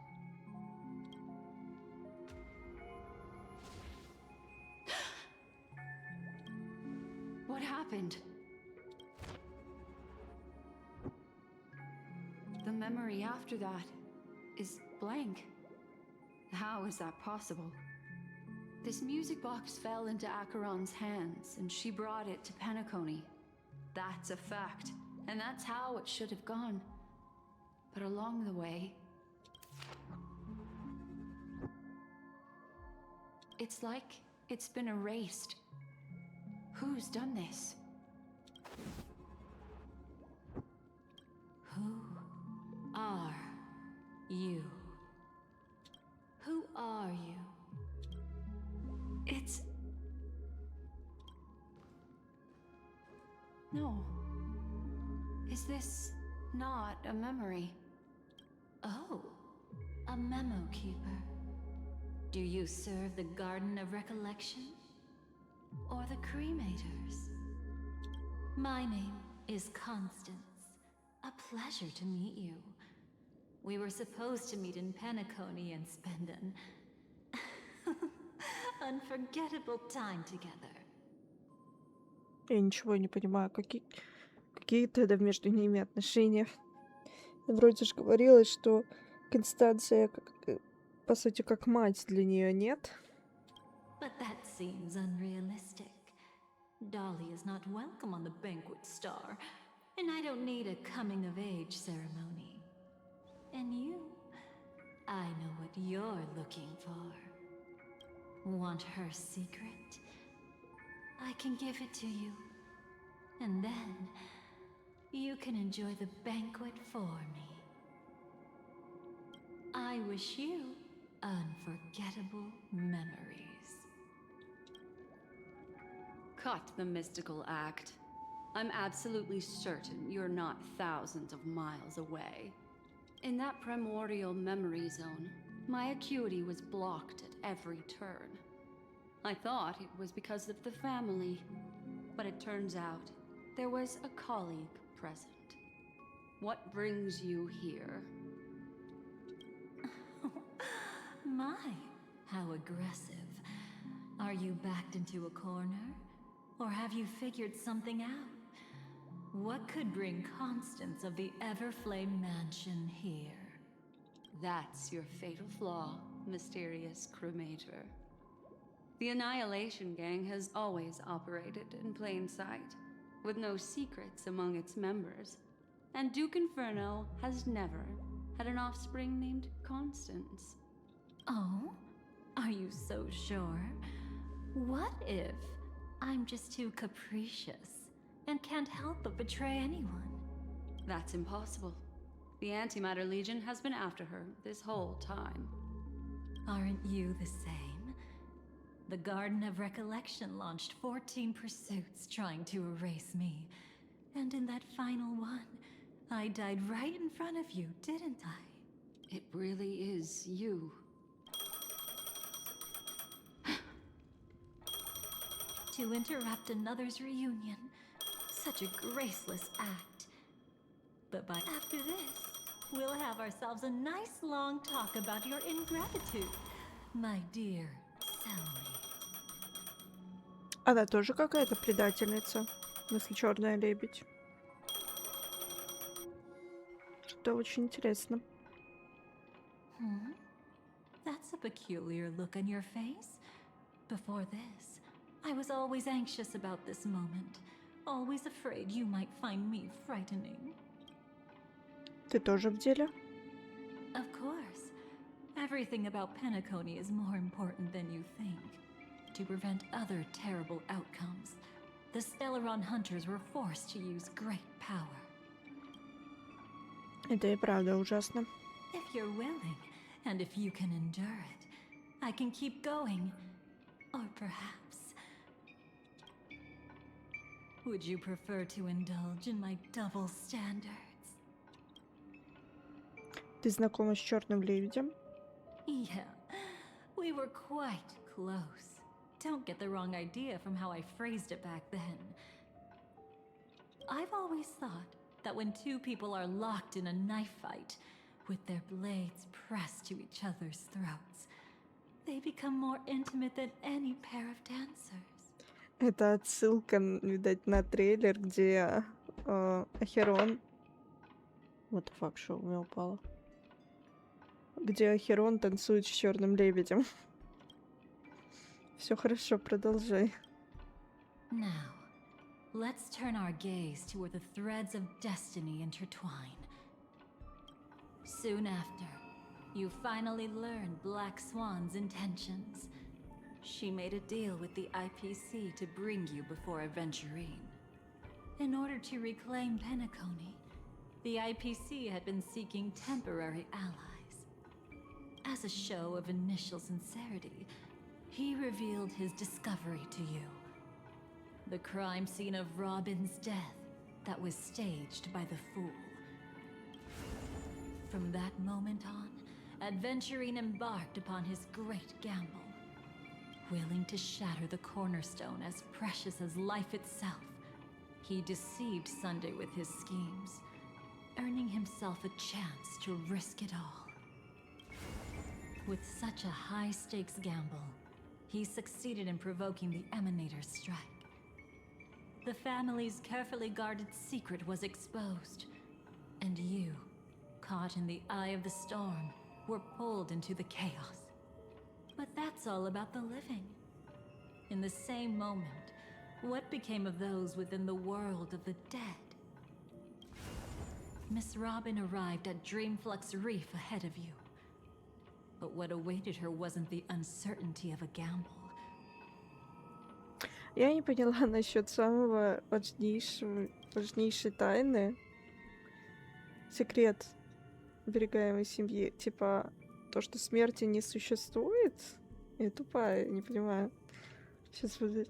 What happened? The memory after that is blank. How is that possible? This music box fell into Acheron's hands, and she brought it to Penacony. That's a fact, and that's how it should have gone. But along the way, it's like it's been erased. Who's done this? Who are you? Who are you? It's... No. Is this not a memory? Oh, a memo keeper. Do you serve the Garden of Recollection? Or the Cremators? My name is Constance. A pleasure to meet you. We were supposed to meet in Penacony and spend an unforgettable time together. Я ничего не понимаю, какие тогда между ними отношения. Вроде же говорилось, что Констанция, по сути, как мать для нее, нет? But that seems unrealistic. Dolly is not welcome on the Banquet Star, and I don't need a coming-of-age ceremony. And you, I know what you're looking for. Want her secret? I can give it to you. And then, you can enjoy the banquet for me. I wish you unforgettable memories. Cut the mystical act. I'm absolutely certain you're not thousands of miles away. In that primordial memory zone, my acuity was blocked at every turn. I thought it was because of the family, but it turns out there was a colleague present. What brings you here? My, how aggressive. Are you backed into a corner? Or have you figured something out? What could bring Constance of the Everflame Mansion here? That's your fatal flaw, mysterious cremator. The Annihilation Gang has always operated in plain sight, with no secrets among its members. And Duke Inferno has never had an offspring named Constance. Oh? Are you so sure? What if I'm just too capricious and can't help but betray anyone? That's impossible. The Antimatter Legion has been after her this whole time. Aren't you the same? The Garden of Recollection launched 14 pursuits trying to erase me. And in that final one, I died right in front of you, didn't I? It really is you. To interrupt another's reunion. Such a graceless act. But by after this, we'll have ourselves a nice long talk about your ingratitude, my dear Selmy. Она тоже какая-то предательница, если черная лебедь. Что очень интересно. That's a peculiar look on your face. Before this, I was always anxious about this moment. Always afraid you might find me frightening. Ты тоже в деле? Of course. Everything about Penacony is more important than you think. To prevent other terrible outcomes, the Stellaron hunters were forced to use great power. Это и правда ужасно. If you're willing, and if you can endure it, I can keep going. Or perhaps... Would you prefer to indulge in my double standards? Ты знакома с черным лебедем? Yeah, we were quite close. Don't get the wrong idea from how I phrased it back then. I've always thought that when two people are locked in a knife fight, with their blades pressed to each other's throats, they become more intimate than any pair of dancers. Это отсылка, видать, на трейлер, где Ахерон... What the fuck, что у меня упало? Где Ахерон танцует с черным лебедем. Все хорошо, продолжай. Now, let's turn our gaze to where the threads of destiny intertwine. Soon after, you finally learn Black Swan's intentions. She made a deal with the IPC to bring you before Aventurine. In order to reclaim Penacony, the IPC had been seeking temporary allies. As a show of initial sincerity, he revealed his discovery to you. The crime scene of Robin's death that was staged by the Fool. From that moment on, Aventurine embarked upon his great gamble. Willing to shatter the cornerstone as precious as life itself, he deceived Sunday with his schemes, earning himself himself a chance to risk it all. With such a high-stakes gamble, he succeeded in provoking the Emanator's strike. The family's carefully guarded secret was exposed, and you, caught in the eye of the storm, were pulled into the chaos. But that's all about the living. In the same moment, what became of those within the world of the dead? Miss Robin arrived at Dreamflux Reef ahead of you. But what awaited her wasn't the uncertainty of a gamble. Я не поняла насчет самого важнейшей тайны. Секрет оберегаемой семьи. Типа, то, что смерти не существует? Я тупая, не понимаю. Сейчас подожди.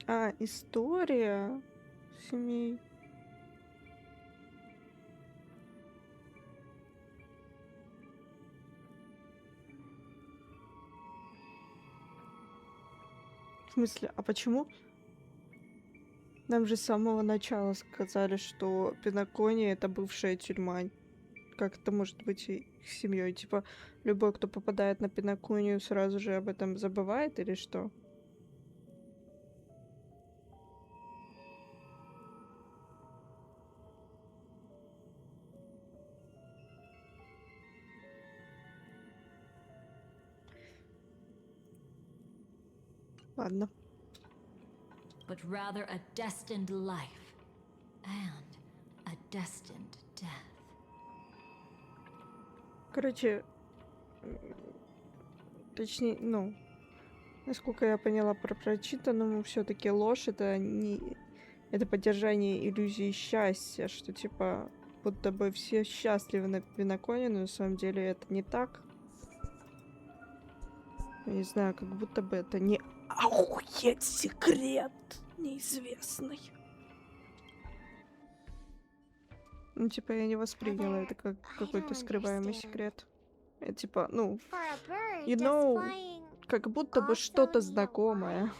А, история семей. В смысле, а почему? Нам же с самого начала сказали, что Пинокония — это бывшая тюрьма. Как это может быть их семьей? Типа, любой, кто попадает на Пиноконию, сразу же об этом забывает или что? Ладно. But rather a destined life and a destined death. Короче, точнее, ну, насколько я поняла про прочитанному, все-таки ложь это не... Это поддержание иллюзии счастья, что типа будто бы все счастливы на Пиноконе, но на самом деле это не так. Я не знаю, как будто бы это не охуеть секрет неизвестный. Ну, типа, я не восприняла это как какой-то скрываемый секрет. Это типа, ну, you know, как будто бы что-то знакомое.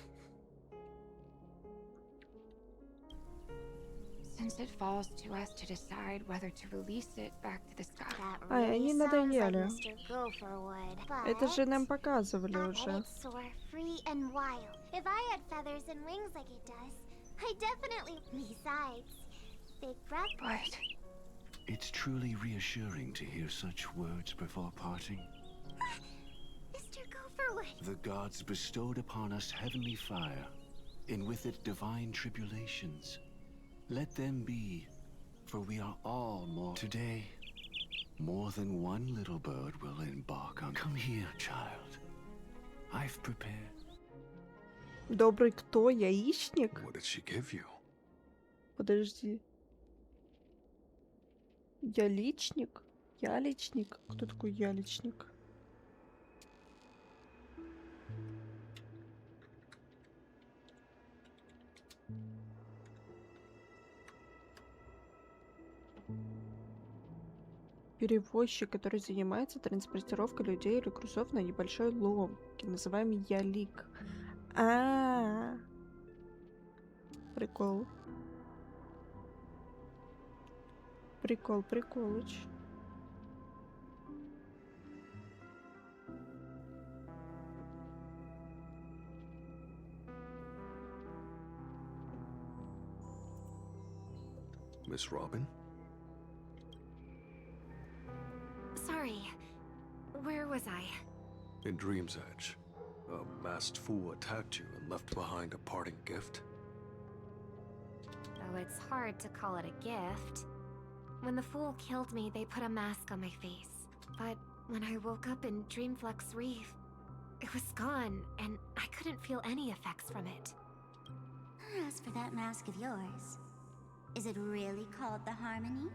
Since it falls to us to decide whether to release it back to the sky. Ай, они надоели. Это же нам показывали уже. But It's truly reassuring to hear such words before parting. Mr. Gopherwood. The gods bestowed upon us heavenly fire, and with it divine tribulations. Let them be, for we are all more. Today, more than one little bird will embark on. Come here, child. I've prepared. Добрый кто? Яичник? What did she give you? Подожди. Яличник? Яличник? Кто такой яличник? Перевозчик, который занимается транспортировкой людей или грузов на небольшой лодке, называемый ялик. А-а-а. Прикол. Прикол, приколыч. Miss Robin? Sorry. Where was I? In Dream's Edge, a masked fool attacked you and left behind a parting gift. Oh, it's hard to call it a gift. When the fool killed me, they put a mask on my face. But when I woke up in Dreamflux Reef, it was gone, and I couldn't feel any effects from it. As for that mask of yours, Is it really called the Harmony?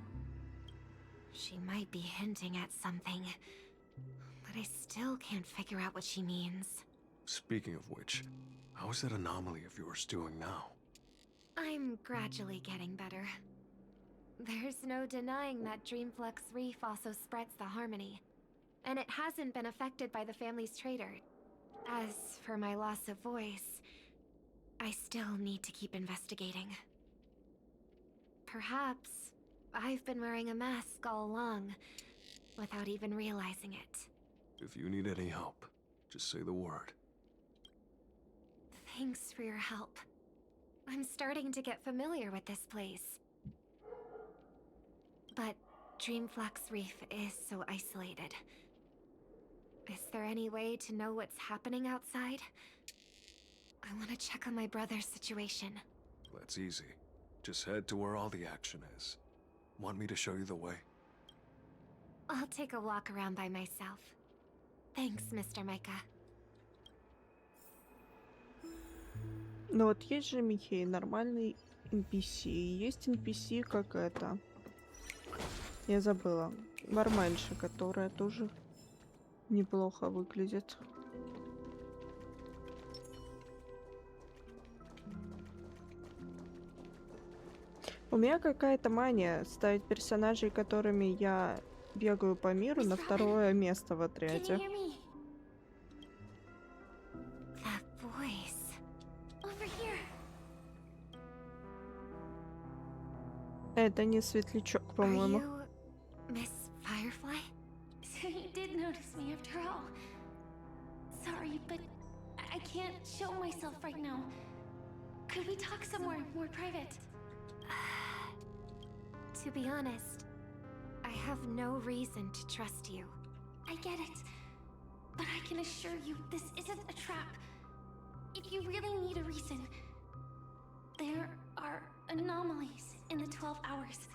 She might be hinting at something, but I still can't figure out what she means. Speaking of which, how is that anomaly of yours doing now? I'm gradually getting better. There's no denying that Dreamflux Reef also spreads the Harmony, and it hasn't been affected by the family's traitor. As for my loss of voice, I still need to keep investigating. Perhaps I've been wearing a mask all along, without even realizing it. If you need any help, just say the word. Thanks for your help. I'm starting to get familiar with this place. But Dreamflux Reef is so isolated. Is there any way to know what's happening outside? I want to check on my brother's situation. That's easy. Just head to where all the action is. Want me to show you the way? I'll take a walk around by myself. Thanks, Mr. Micah. Ну вот есть же, Михей, нормальный NPC. Есть NPC, как это. Я забыла. Барменша, которая тоже неплохо выглядит. У меня какая-то мания ставить персонажей, которыми я бегаю по миру, на второе место в отряде. Это не светлячок, по-моему. Miss Firefly? So you did notice me after all. Sorry, but I can't show myself right now. Could we talk somewhere more private? To be honest, I have no reason to trust you. I get it. But I can assure you this isn't a trap. If you really need a reason, there are anomalies in the 12 hours.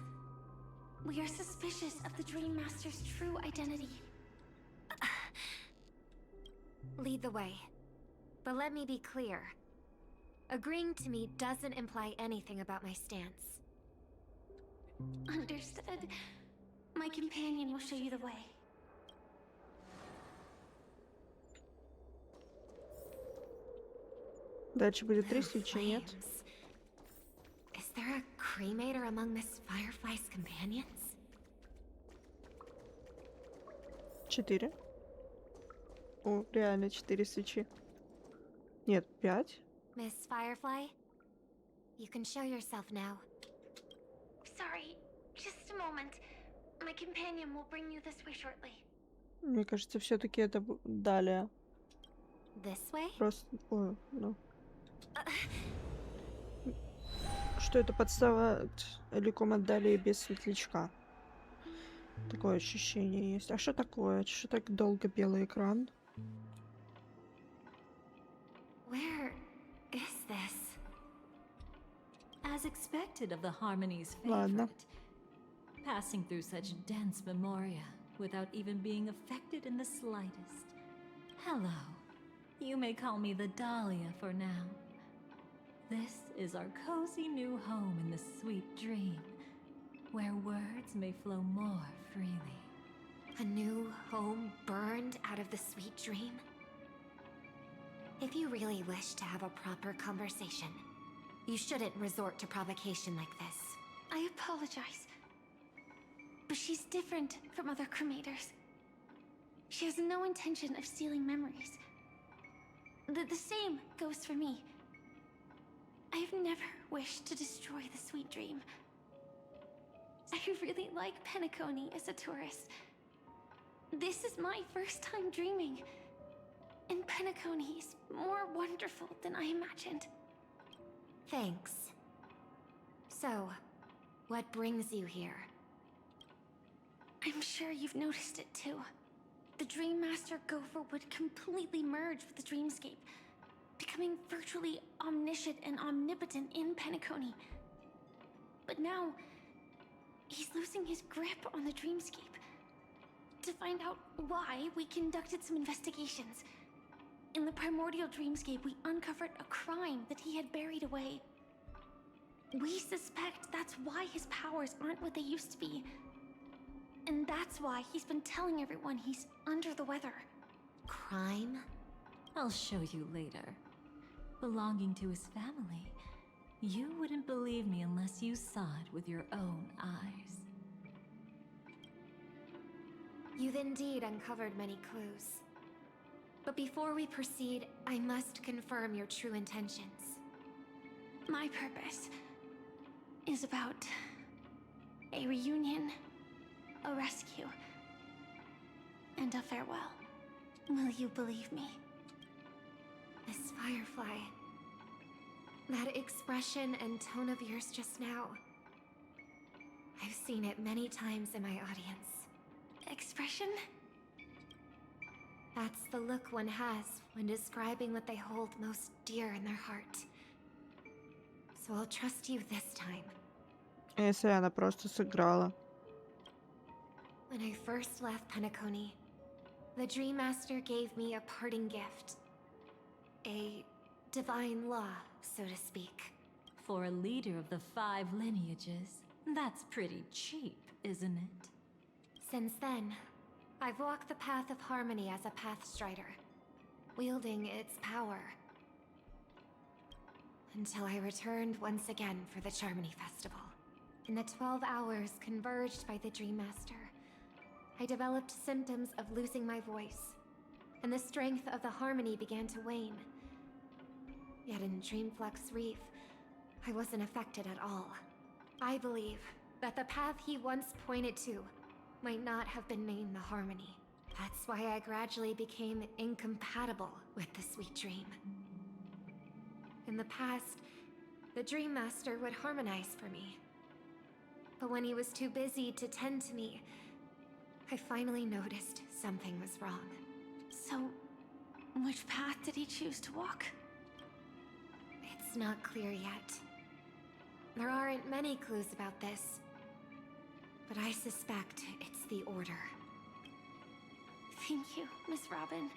We are suspicious of the Dream Master's true identity. Lead the way. But let me be clear. Agreeing to me doesn't imply anything about my stance. Understood. My companion will show you the way. Дальше будет 3 свечи, нет? Is there a cremator among Miss Firefly's companions? 4. О, реально 4 свечи. Нет, 5. Miss Firefly, you can show yourself now. Sorry, just a moment. My companion will bring you this way shortly. Мне кажется, все-таки это далее. This way? Просто... Ой, ну. Что это подстава Эликом отдали без светлячка. Такое ощущение есть. А что такое? Что так долго белый экран? Where is this? As expected of the Harmony's Ладно. favorite, passing through such dense memoria without even being affected in the slightest. Hello. You may call me the Dahlia for now. This is our cozy new home in the sweet dream, where words may flow more freely. A new home burned out of the sweet dream? If you really wish to have a proper conversation, you shouldn't resort to provocation like this. I apologize. But she's different from other cremators. She has no intention of stealing memories. The same goes for me. I've never wished to destroy the sweet dream. I really like Penacony as a tourist. This is my first time dreaming. And Penacony is more wonderful than I imagined. Thanks. So, what brings you here? I'm sure you've noticed it too. The Dream Master Gopher would completely merge with the dreamscape, becoming virtually omniscient and omnipotent in Penacony. But now, he's losing his grip on the dreamscape. To find out why, we conducted some investigations. In the primordial dreamscape, we uncovered a crime that he had buried away. We suspect that's why his powers aren't what they used to be. And that's why he's been telling everyone he's under the weather. Crime? I'll show you later. Belonging to his family. You wouldn't believe me unless you saw it with your own eyes. You've indeed uncovered many clues. But before we proceed, I must confirm your true intentions. My purpose is about a reunion, a rescue, and a farewell. Will you believe me? Miss Firefly, that expression and tone of yours just now, I've seen it many times in my audience. Expression? That's the look one has when describing what they hold most dear in their heart. So I'll trust you this time. Если она просто сыграла. When I first left Penacony, the Dream Master gave me a parting gift. A divine law, so to speak. For a leader of the 5 lineages, that's pretty cheap, isn't it? Since then, I've walked the path of harmony as a Pathstrider, wielding its power. Until I returned once again for the Charmony Festival. In the 12 hours converged by the Dream Master, I developed symptoms of losing my voice, and the strength of the harmony began to wane. Yet in Dreamflux Reef, I wasn't affected at all. I believe that the path he once pointed to might not have been named the Harmony. That's why I gradually became incompatible with the sweet dream. In the past, the Dream Master would harmonize for me. But when he was too busy to tend to me, I finally noticed something was wrong. So, which path did he choose to walk? It's not clear yet. There aren't many clues about this, but I suspect it's the Order. Thank you, Miss Robin.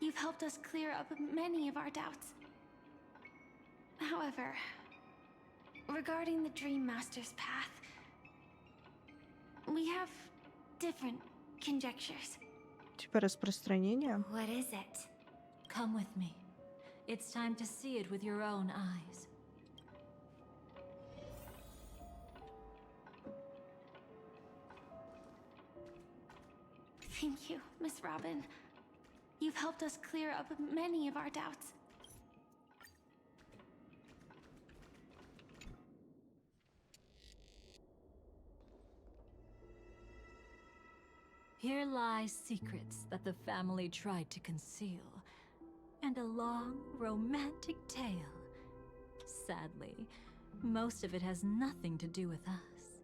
You've helped us clear up many of our doubts. However, regarding the Dream Master's path, we have different conjectures. Типа распространение. What is it? Come with me. It's time to see it with your own eyes. Thank you, Miss Robin. You've helped us clear up many of our doubts. Here lie secrets that the family tried to conceal, and a long, romantic tale. Sadly, most of it has nothing to do with us.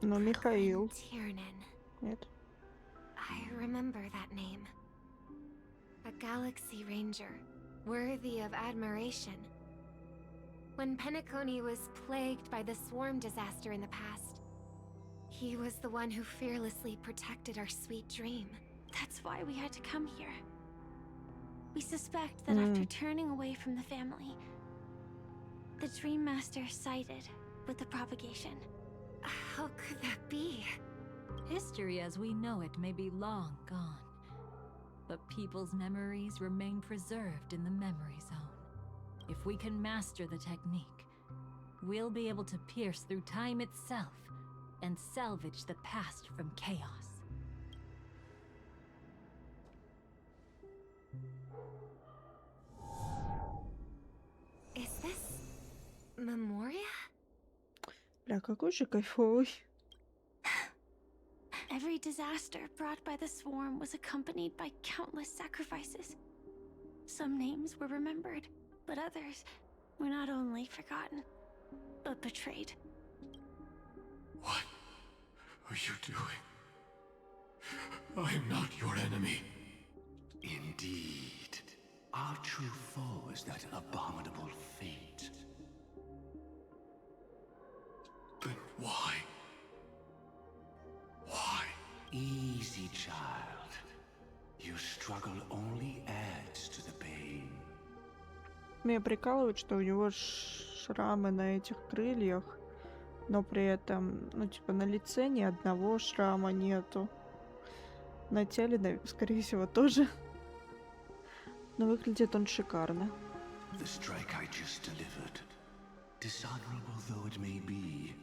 Но Михаил. Tiernan. Нет. I remember that name. A Galaxy Ranger, worthy of admiration. When Penacony was plagued by the swarm disaster in the past, he was the one who fearlessly protected our sweet dream. That's why we had to come here. We suspect that after turning away from the family, the Dream Master sided with the propagation. How could that be? History as we know it may be long gone, but people's memories remain preserved in the memory zone. If we can master the technique, we'll be able to pierce through time itself and salvage the past from chaos. Is this Memoria? Бля, какой же кайфовый. Every disaster brought by the swarm was accompanied by countless sacrifices. Some names were remembered, but others were not only forgotten, but betrayed. What are you doing? I am not your enemy. Indeed. Our true foe is that abominable fate. Then why? Why? Easy, child. Your struggle only adds to the pain. меня прикалывает, что у него шрамы на этих крыльях, но при этом, ну, типа, на лице ни одного шрама нету. На теле, скорее всего, тоже. Но выглядит он шикарно. The strike I just delivered, dishonorable though it may be,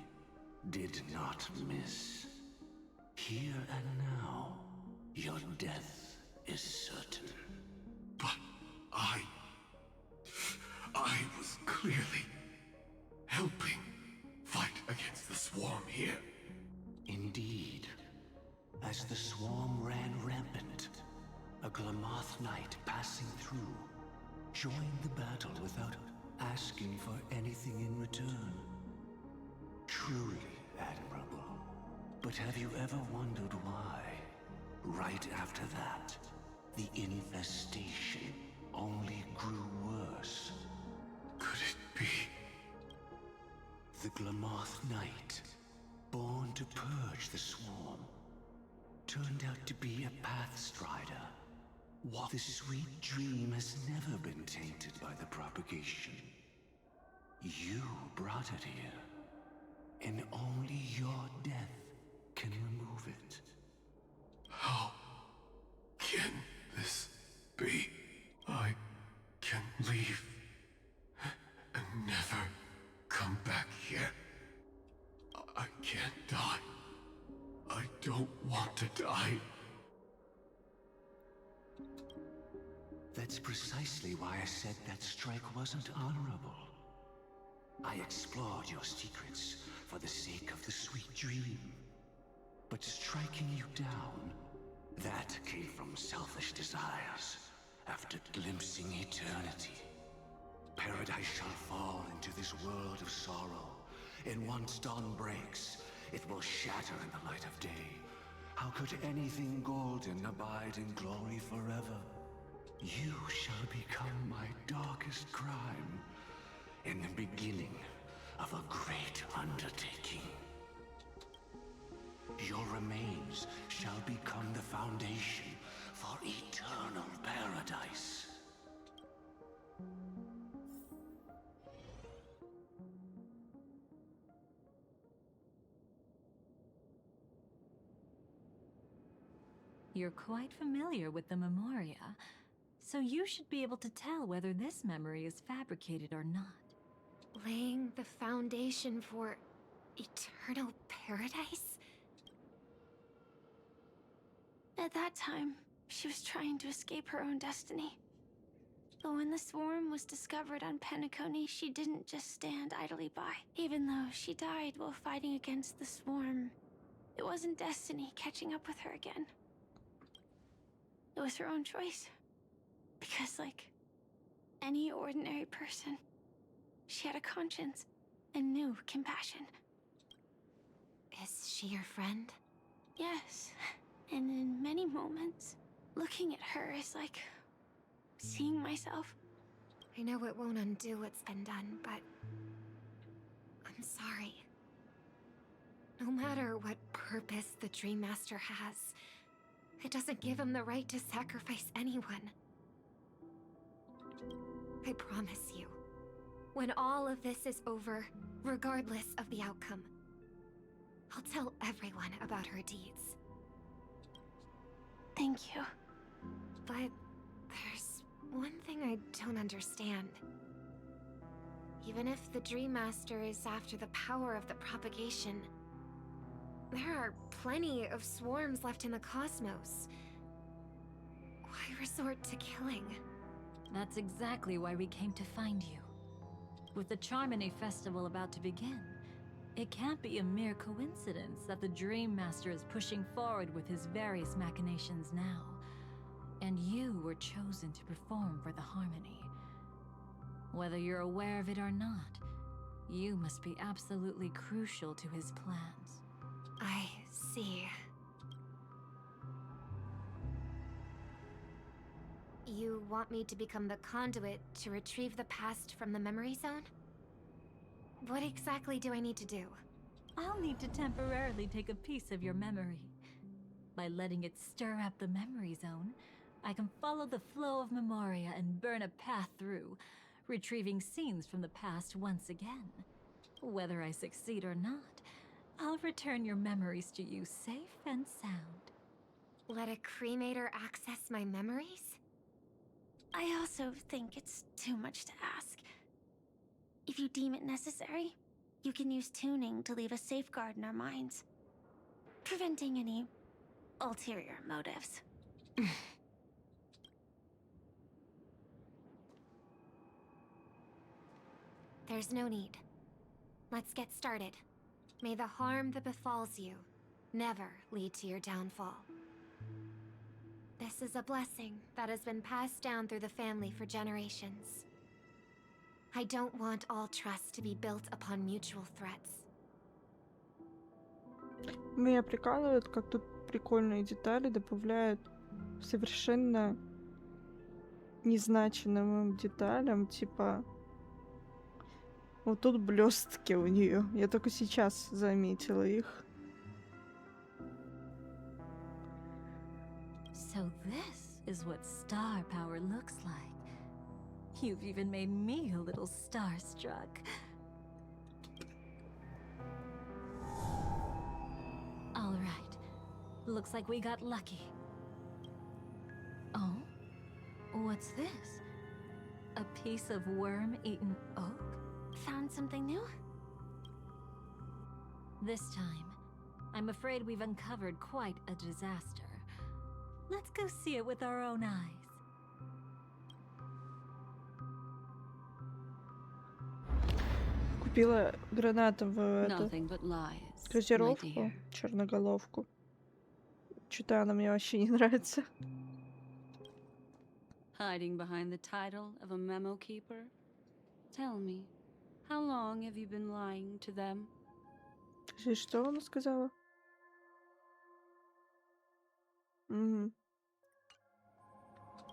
did not miss. Here and now, your death is certain. But I was clearly helping fight against the swarm here. Indeed. As the swarm ran rampant, a Glamoth knight passing through joined the battle without asking for anything in return. Truly admirable. But have you ever wondered why, right after that, the infestation only grew worse? Could it be? The Glamoth Knight, born to purge the swarm, turned out to be a Pathstrider. What? The sweet dream has never been tainted by the propagation. You brought it here, and only your death can remove it. How can this be? I can leave and never come back here. I can't die. I don't want to die. That's precisely why I said that strike wasn't honorable. I explored your secrets for the sake of the sweet dream. But striking you down, that came from selfish desires after glimpsing eternity. Paradise shall fall into this world of sorrow, and once dawn breaks, it will shatter in the light of day. How could anything golden abide in glory forever? You shall become my darkest crime, in the beginning of a great undertaking. Your remains shall become the foundation for eternal paradise. You're quite familiar with the Memoria, so you should be able to tell whether this memory is fabricated or not. Laying the foundation for eternal paradise? At that time, she was trying to escape her own destiny. But when the swarm was discovered on Penacony, she didn't just stand idly by. Even though she died while fighting against the swarm, it wasn't destiny catching up with her again. It was her own choice. Because, like any ordinary person, she had a conscience and knew compassion. Is she your friend? Yes, and in many moments, looking at her is like seeing myself. I know it won't undo what's been done, but I'm sorry. No matter what purpose the Dream Master has, it doesn't give him the right to sacrifice anyone. I promise you, when all of this is over, regardless of the outcome, I'll tell everyone about her deeds. Thank you. But there's one thing I don't understand. Even if the Dream Master is after the power of the propagation, there are plenty of swarms left in the cosmos. Why resort to killing? That's exactly why we came to find you. With the Charmony Festival about to begin, it can't be a mere coincidence that the Dream Master is pushing forward with his various machinations now. And you were chosen to perform for the Harmony. Whether you're aware of it or not, you must be absolutely crucial to his plans. I see. You want me to become the conduit to retrieve the past from the memory zone? What exactly do I need to do? I'll need to temporarily take a piece of your memory. By letting it stir up the memory zone, I can follow the flow of Memoria and burn a path through, retrieving scenes from the past once again. Whether I succeed or not, I'll return your memories to you safe and sound. Let a cremator access my memories? I also think it's too much to ask. If you deem it necessary, you can use tuning to leave a safeguard in our minds, preventing any ulterior motives. There's no need. Let's get started. May the harm that befalls you never lead to your downfall. This is a blessing that has been passed down through the family for generations. I don't want all trust to be built upon mutual threats. Меня прикалывает, как тут прикольные детали добавляют совершенно незначительным деталям, типа вот тут блестки у нее. Я только сейчас заметила их. So this is what star power looks like. You've even made me a little starstruck. All right. Looks like we got lucky. Oh? What's this? A piece of worm-eaten oak? Found something new? This time, I'm afraid we've uncovered quite a disaster. Let's go see it with our own eyes. Купила гранатовую эту Nothing but lies, my газировку, dear. черноголовку. Что-то она мне вообще не нравится. Hiding behind the title of a memo keeper? Tell me, how long have you been lying to them? Что она сказала? Угу.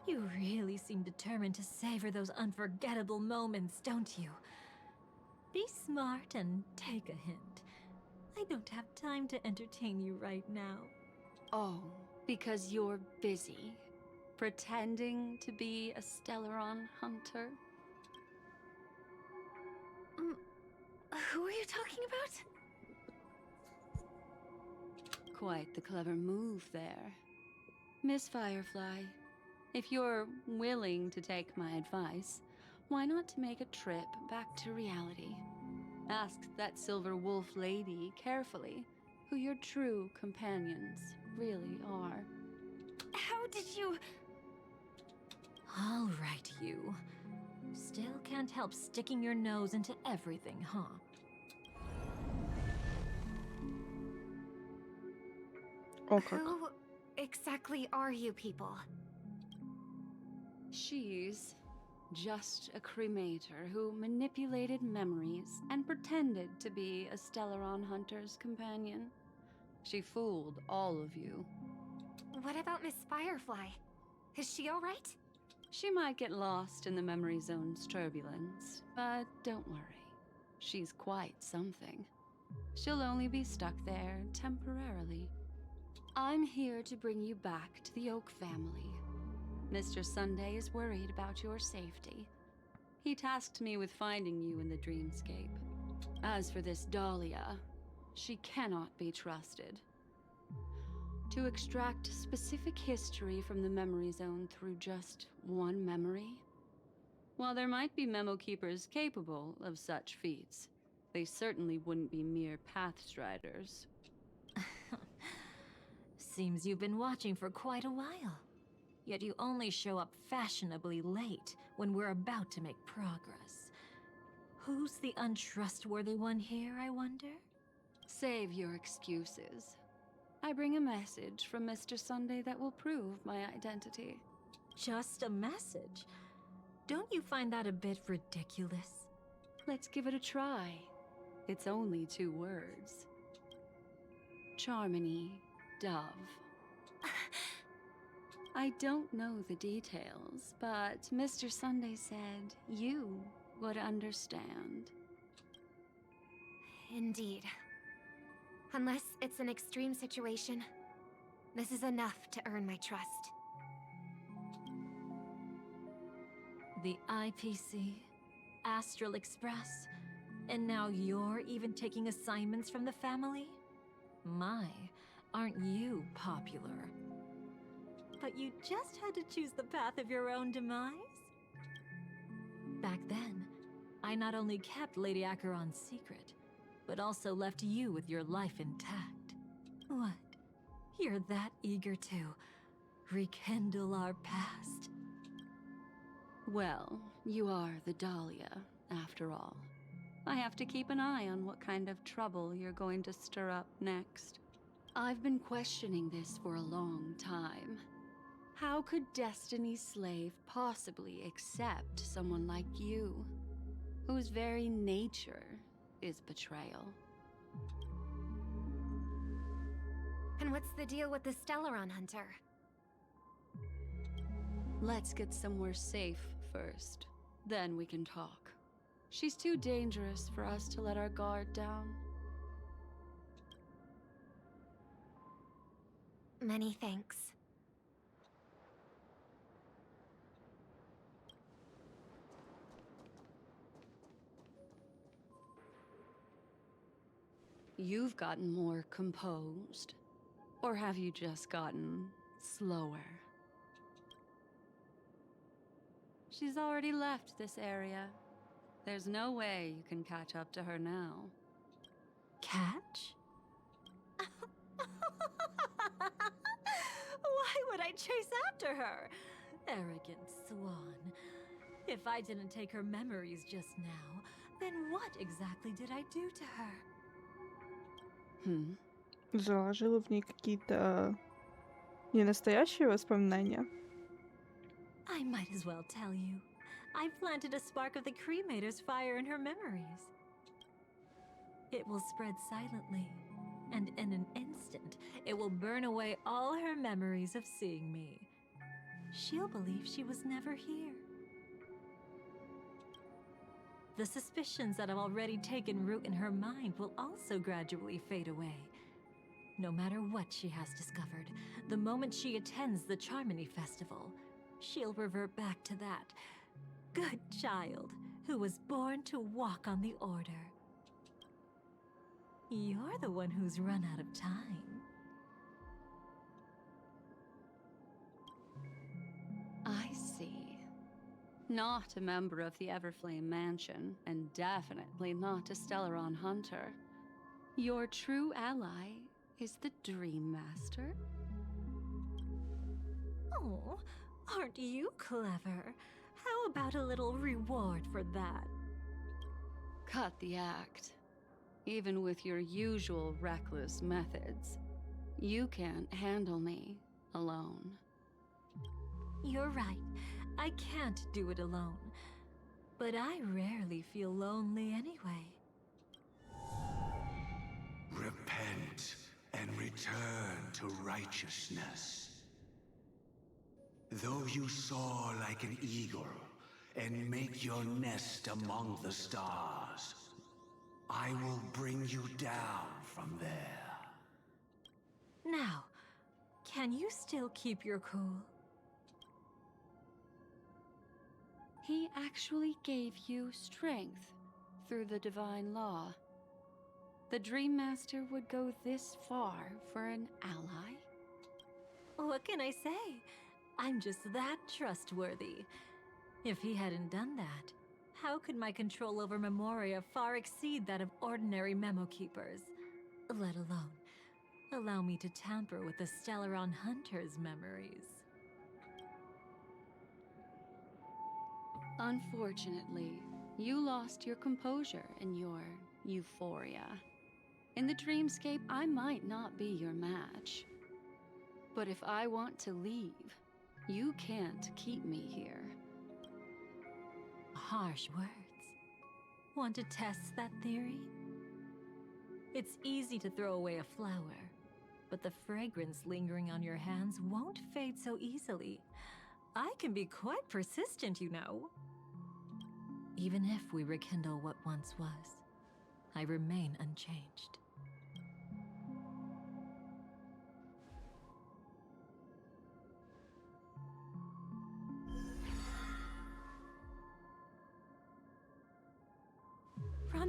You really seem determined to savor those unforgettable moments, don't you? Be smart and take a hint. I don't have time to entertain you right now. Oh, because you're busy pretending to be a Stellaron hunter? Who are you talking about? Quite the clever move there. Miss Firefly, if you're willing to take my advice, why not make a trip back to reality? Ask that silver wolf lady carefully who your true companions really are. How did you... All right, you. Still can't help sticking your nose into everything, huh? О, как. Who exactly are you people? She's just a cremator who manipulated memories and pretended to be a Stellaron hunter's companion. She fooled all of you. What about Miss Firefly? Is she all right? She might get lost in the memory zone's turbulence, but don't worry. She's quite something. She'll only be stuck there temporarily. I'm here to bring you back to the Oak family. Mr. Sunday is worried about your safety. He tasked me with finding you in the dreamscape. As for this Dahlia, she cannot be trusted. To extract specific history from the memory zone through just one memory? While there might be memo keepers capable of such feats, they certainly wouldn't be mere pathstriders. Seems you've been watching for quite a while. Yet you only show up fashionably late when we're about to make progress. Who's the untrustworthy one here, I wonder? Save your excuses. I bring a message from Mr. Sunday that will prove my identity. Just a message? Don't you find that a bit ridiculous? Let's give it a try. It's only 2 words. Charmony, Dove. I don't know the details, but Mr. Sunday said you would understand. Indeed. Unless it's an extreme situation, this is enough to earn my trust. The IPC Astral Express. And now you're even taking assignments from the family? My, aren't you popular? But you just had to choose the path of your own demise? Back then, I not only kept Lady Acheron's secret, but also left you with your life intact. What? You're that eager to rekindle our past? Well, you are the Dahlia, after all. I have to keep an eye on what kind of trouble you're going to stir up next. I've been questioning this for a long time. How could Destiny's slave possibly accept someone like you, whose very nature is betrayal? And what's the deal with the Stellaron Hunter? Let's get somewhere safe first. Then we can talk. She's too dangerous for us to let our guard down. Many thanks. You've gotten more composed. Or have you just gotten slower? She's already left this area. There's no way you can catch up to her now. Catch? Why would I chase after her? Arrogant swan. If I didn't take her memories just now, then what exactly did I do to her? Заложила в ней какие-то ненастоящие воспоминания. I might as well tell you. I planted a spark of the cremator's fire in her memories. It will spread silently, and in an instant, it will burn away all her memories of seeing me. She'll believe she was never here. The suspicions that have already taken root in her mind will also gradually fade away. No matter what she has discovered, the moment she attends the Charmony Festival, she'll revert back to that good child who was born to walk on the Order. You're the one who's run out of time. I see. Not a member of the Everflame Mansion, and definitely not a Stellaron Hunter. Your true ally is the Dream Master? Oh, aren't you clever? How about a little reward for that? Cut the act. Even with your usual reckless methods, you can't handle me alone. You're right. I can't do it alone. But I rarely feel lonely anyway. Repent and return to righteousness. Though you soar like an eagle and make your nest among the stars, I will bring you down from there. Now, can you still keep your cool? He actually gave you strength through the divine law. The Dream Master would go this far for an ally? What can I say? I'm just that trustworthy. If he hadn't done that, how could my control over Memoria far exceed that of ordinary memo keepers? Let alone allow me to tamper with the Stellaron Hunter's memories. Unfortunately, you lost your composure in your euphoria. In the dreamscape, I might not be your match. But if I want to leave, you can't keep me here. Harsh words. Want to test that theory? It's easy to throw away a flower, but the fragrance lingering on your hands won't fade so easily. I can be quite persistent, you know. Even if we rekindle what once was, I remain unchanged.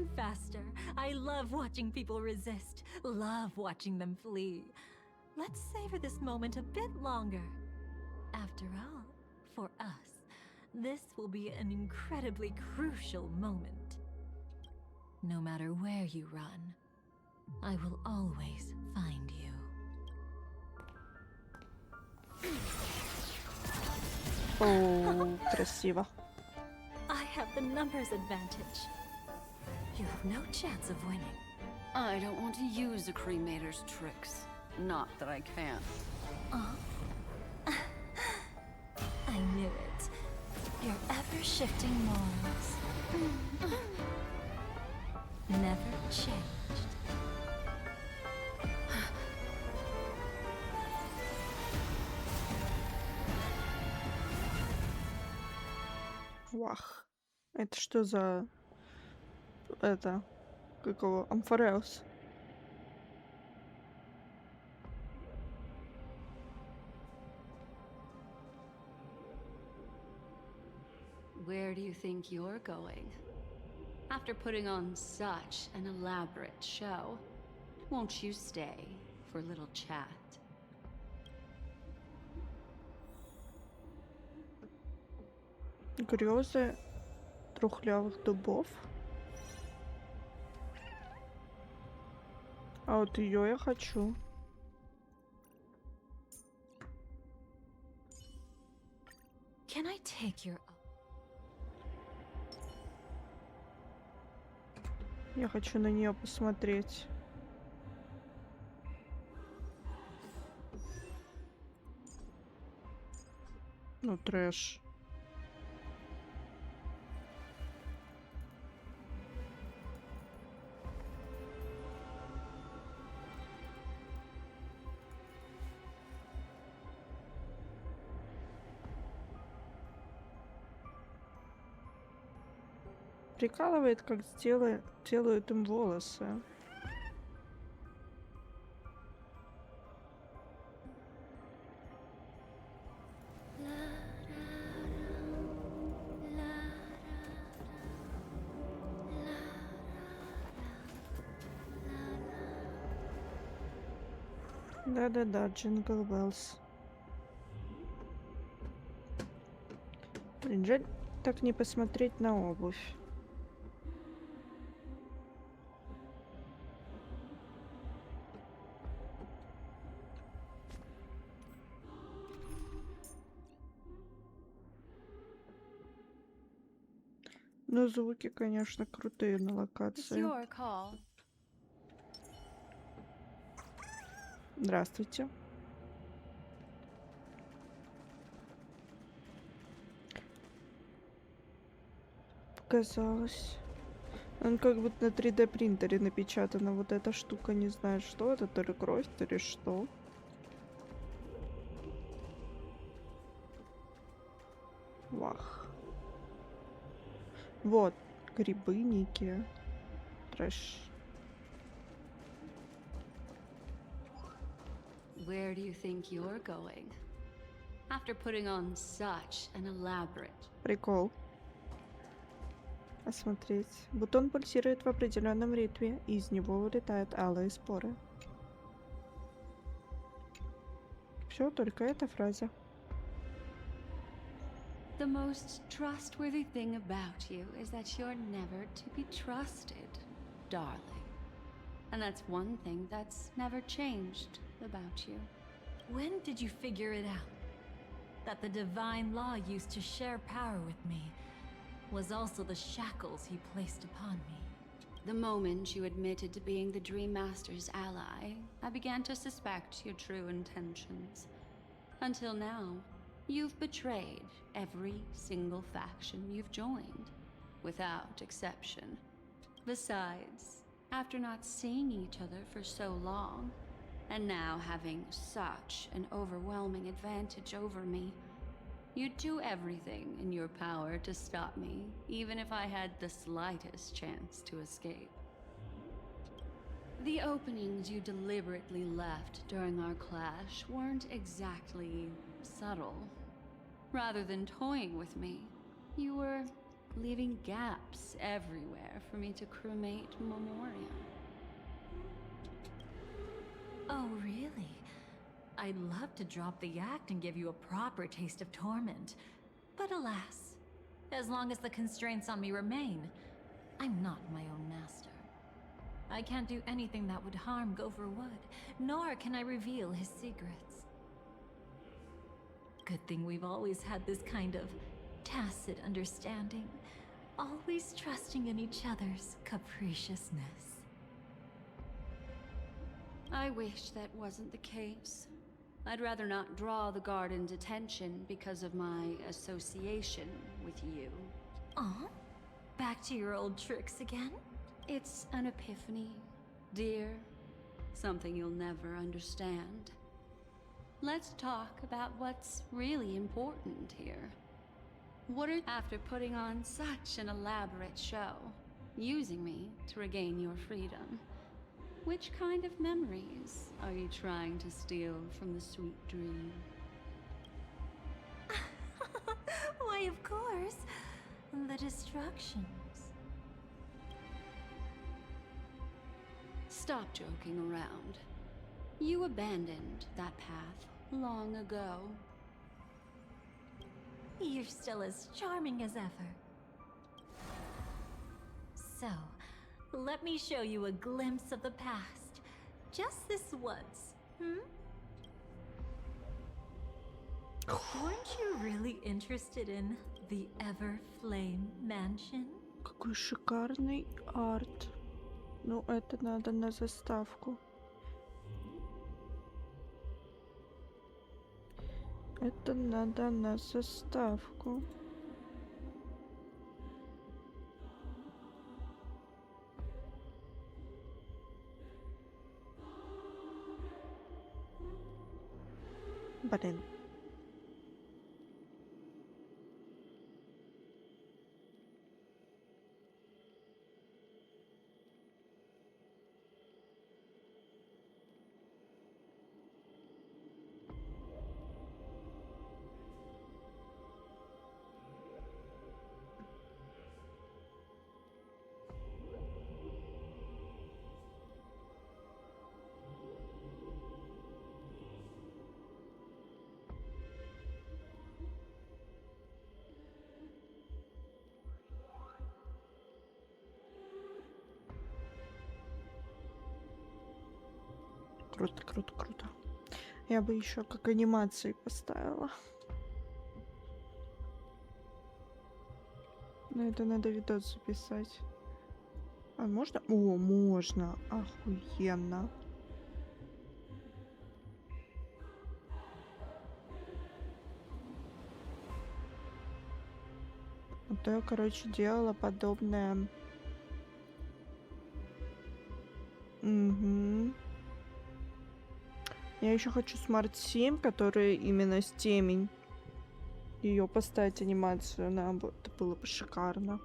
run faster. I love watching people resist, love watching them flee. Let's savor this moment a bit longer. After all, for us, this will be an incredibly crucial moment. No matter where you run, I will always find you. О, красиво. I have the numbers advantage. You have no chance of winning. I don't want to use a cremator's tricks. Not that I can. I knew it. Your ever-shifting morals. Never changed. Вах. Это что за... Это... Какого? Амфореус. Where do you think you're going? After putting on such an elaborate show, won't you stay for a little chat? Грезы трухлявых дубов. А вот ее я хочу. Can I take your... Я хочу на нее посмотреть. Ну, трэш. Прикалывает, как делают им волосы. Да-да-да, Джингл Беллс. Блин, жаль так не посмотреть на обувь. Но звуки, конечно, крутые на It's локации. your call. Здравствуйте. Показалось. Он как будто на 3D принтере напечатана вот эта штука. Не знаю, что это, то ли кровь, то ли что. Вах. Вот, грибы некие. Трэш. Where do you think you're going? After putting on such an elaborate... Прикол. Осмотреть. Бутон пульсирует в определенном ритме, и из него вылетают алые споры. Все, только эта фраза. The most trustworthy thing about you is that you're never to be trusted, darling. And that's one thing that's never changed about you. When did you figure it out? That the divine law used to share power with me was also the shackles he placed upon me. The moment you admitted to being the Dream Master's ally, I began to suspect your true intentions. Until now, you've betrayed every single faction you've joined, without exception. Besides, after not seeing each other for so long, and now having such an overwhelming advantage over me, you'd do everything in your power to stop me, even if I had the slightest chance to escape. The openings you deliberately left during our clash weren't exactly subtle. Rather than toying with me, you were leaving gaps everywhere for me to cremate memoriam. Oh, really? I'd love to drop the act and give you a proper taste of torment. But alas, as long as the constraints on me remain, I'm not my own master. I can't do anything that would harm Gopher Wood, nor can I reveal his secrets. Good thing we've always had this kind of tacit understanding, always trusting in each other's capriciousness. I wish that wasn't the case. I'd rather not draw the garden's attention because of my association with you. Aw? Back to your old tricks again? It's an epiphany, dear. Something you'll never understand. Let's talk about what's really important here. After putting on such an elaborate show, using me to regain your freedom, which kind of memories are you trying to steal from the sweet dream? Why, of course. The destructions. Stop joking around. You abandoned that path long ago. You're still as charming as ever. So, let me show you a glimpse of the past. Just this once, Weren't you really interested in the Everflame Mansion? Какой шикарный арт. Ну, это надо на заставку. Это надо на заставку. Блин. Круто, круто, круто. Я бы еще как анимации поставила. Но это надо видос записать. А можно? О, можно. Охуенно. Вот я, короче, делала подобное. Угу. Я еще хочу Smart 7, который именно с темень. Ее поставить анимацию на это было бы шикарно.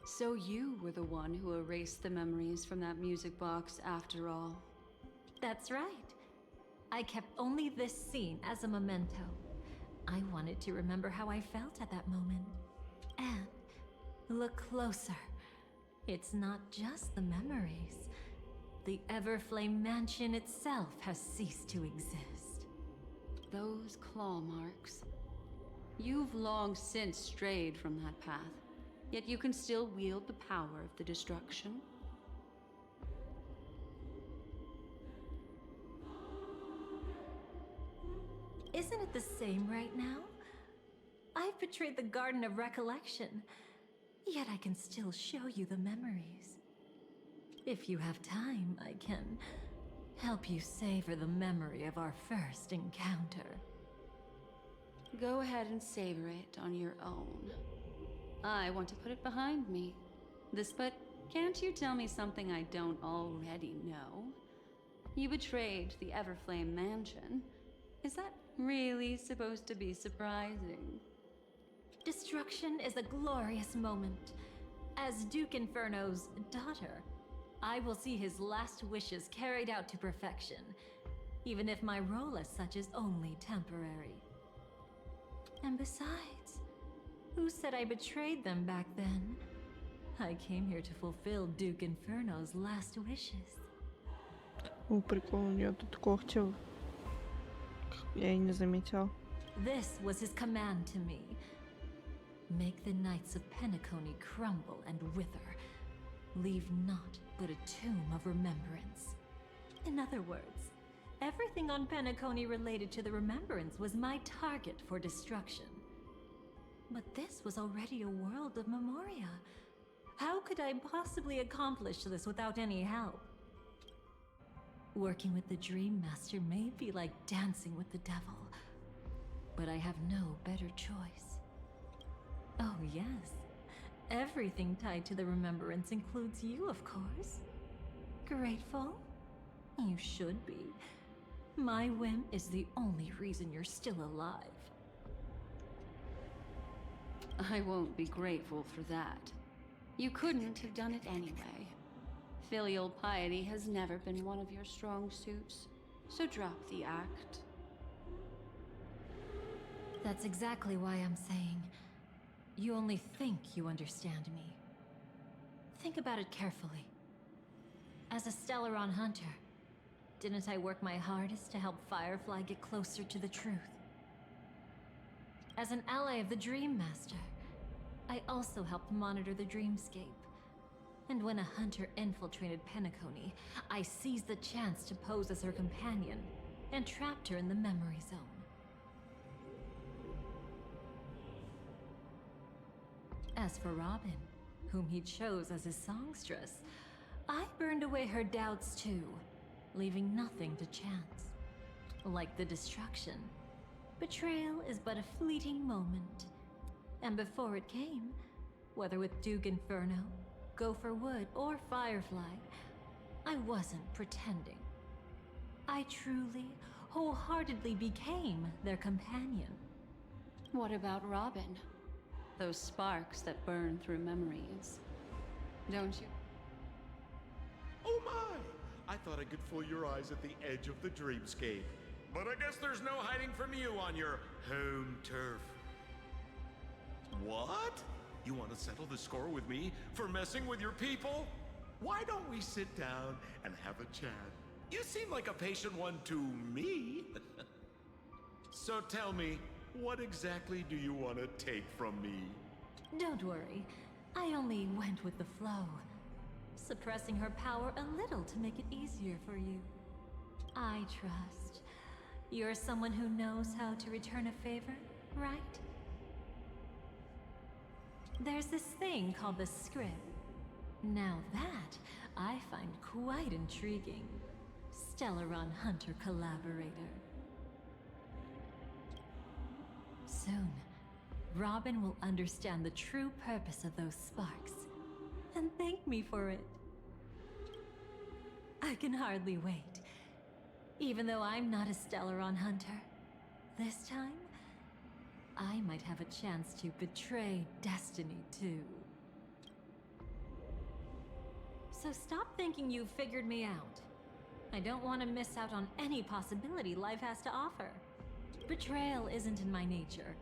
So you were the one who erased the memories from that music box after all. That's right. I kept only this scene as a memento. I wanted to remember how I felt at that moment. And look closer. It's not just the memories. The Everflame Mansion itself has ceased to exist. Those claw marks. You've long since strayed from that path, yet you can still wield the power of the destruction. Isn't it the same right now? I've betrayed the Garden of Recollection, yet I can still show you the memories. If you have time, I can help you savor the memory of our first encounter. Go ahead and savor it on your own. I want to put it behind me. But can't you tell me something I don't already know? You betrayed the Everflame Mansion. Is that really supposed to be surprising? Destruction is a glorious moment. As Duke Inferno's daughter, I will see his last wishes carried out to perfection, even if my role as such is only temporary. And besides, who said I betrayed them back then? I came here to fulfill Duke Inferno's last wishes. О, прикол, у нее тут когти. Я и не заметила. This was his command to me. Make the Knights of Penacony crumble and wither. Leave naught but a tomb of remembrance. In other words, everything on Penacony related to the Remembrance was my target for destruction. But this was already a world of Memoria. How could I possibly accomplish this without any help? Working with the Dream Master may be like dancing with the devil, but I have no better choice. Oh yes, everything tied to the Remembrance includes you, of course. Grateful? You should be. My whim is the only reason you're still alive. I won't be grateful for that. You couldn't have done it anyway. Filial piety has never been one of your strong suits, so drop the act. That's exactly why I'm saying, you only think you understand me. Think about it carefully. As a Stellaron hunter, didn't I work my hardest to help Firefly get closer to the truth? As an ally of the Dream Master, I also helped monitor the dreamscape. And when a hunter infiltrated Penacony, I seized the chance to pose as her companion and trapped her in the memory zone. As for Robin, whom he chose as his songstress, I burned away her doubts too, leaving nothing to chance. Like the destruction, betrayal is but a fleeting moment. And before it came, whether with Duke Inferno, Gopher Wood, or Firefly, I wasn't pretending. I truly, wholeheartedly became their companion. What about Robin? Those sparks that burn through memories. Don't you? Oh my! I thought I could fool your eyes at the edge of the dreamscape. But I guess there's no hiding from you on your home turf. What? You want to settle the score with me for messing with your people? Why don't we sit down and have a chat? You seem like a patient one to me. So tell me, what exactly do you want to take from me? Don't worry, I only went with the flow, suppressing her power a little to make it easier for you. I trust. You're someone who knows how to return a favor, right? There's this thing called the script. Now that, I find quite intriguing. Stellaron Hunter collaborator. Soon, Robin will understand the true purpose of those sparks, and thank me for it. I can hardly wait. Even though I'm not a Stellaron Hunter, this time, I might have a chance to betray destiny too. So stop thinking you've figured me out. I don't want to miss out on any possibility life has to offer. Betrayal isn't in my nature.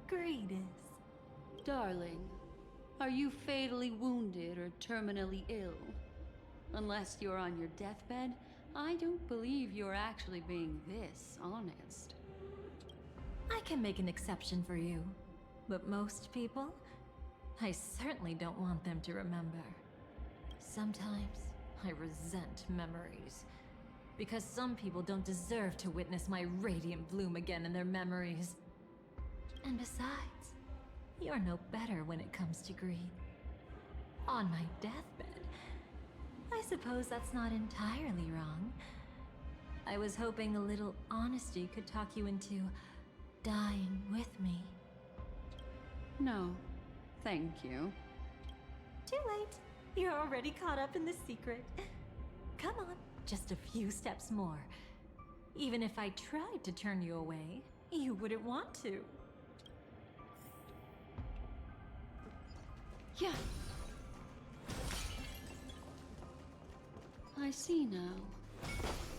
Greed is. Darling, are you fatally wounded or terminally ill? Unless you're on your deathbed, I don't believe you're actually being this honest. I can make an exception for you, but most people, I certainly don't want them to remember. Sometimes, I resent memories, because some people don't deserve to witness my radiant bloom again in their memories. And besides, you're no better when it comes to greed. On my deathbed, I suppose that's not entirely wrong. I was hoping a little honesty could talk you into dying with me. No, thank you. Too late. You're already caught up in the secret. Come on, just a few steps more. Even if I tried to turn you away, you wouldn't want to. Yeah. I see now.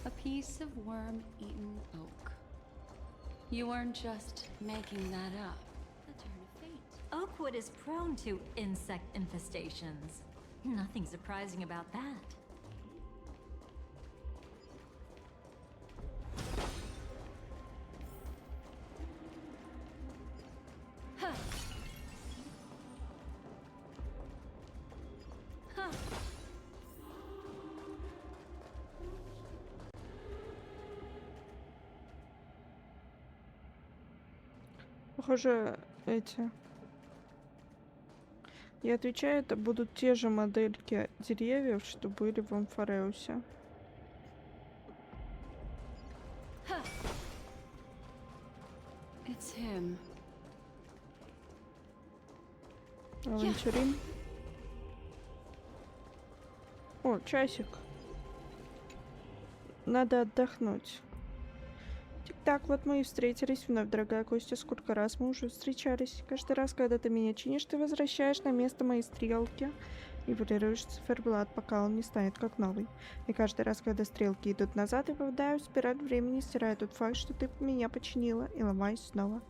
A piece of worm-eaten oak. You weren't just making that up. A turn of fate. Oakwood is prone to insect infestations. Nothing surprising about that. Huh. Huh. Похоже, эти... Я отвечаю, это будут те же модельки деревьев, что были в Амфореусе. It's him. Авантюрин. О, часик. Надо отдохнуть. Тик-так, вот мы и встретились вновь, дорогая Костя. Сколько раз мы уже встречались. Каждый раз, когда ты меня чинишь, ты возвращаешь на место мои стрелки и полируешь циферблат, пока он не станет как новый. И каждый раз, когда стрелки идут назад, я попадаю в спираль времени, стирая тот факт, что ты меня починила, и ломаюсь снова.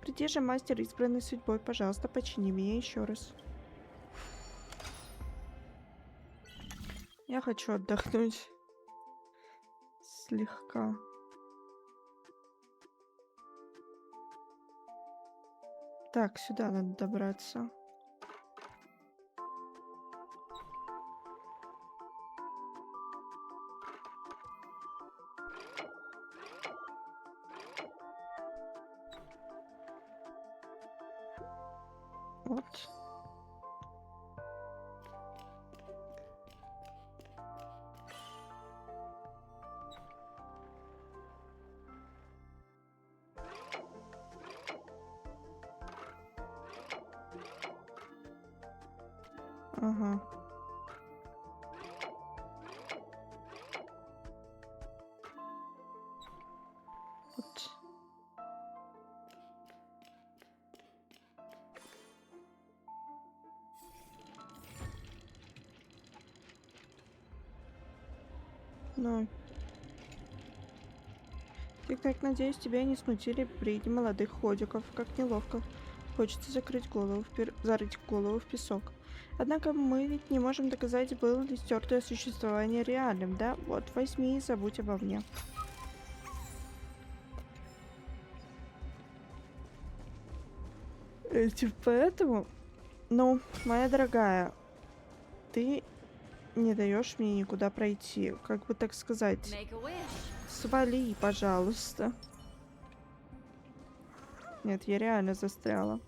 Приди же, мастер, избранный судьбой, пожалуйста, почини меня еще раз. Я хочу отдохнуть. Слегка. Так, сюда надо добраться. Вот. Ага. Вот. Ну. Тик-так, надеюсь, тебя не смутили бредни молодых ходиков. Как неловко. Хочется закрыть голову, зарыть голову в песок. Однако мы ведь не можем доказать, было ли стертое существование реальным, да? Вот, возьми и забудь обо мне. Типа поэтому... Ну, моя дорогая, ты не даешь мне никуда пройти. Как бы так сказать... Свали, пожалуйста. Нет, я реально застряла.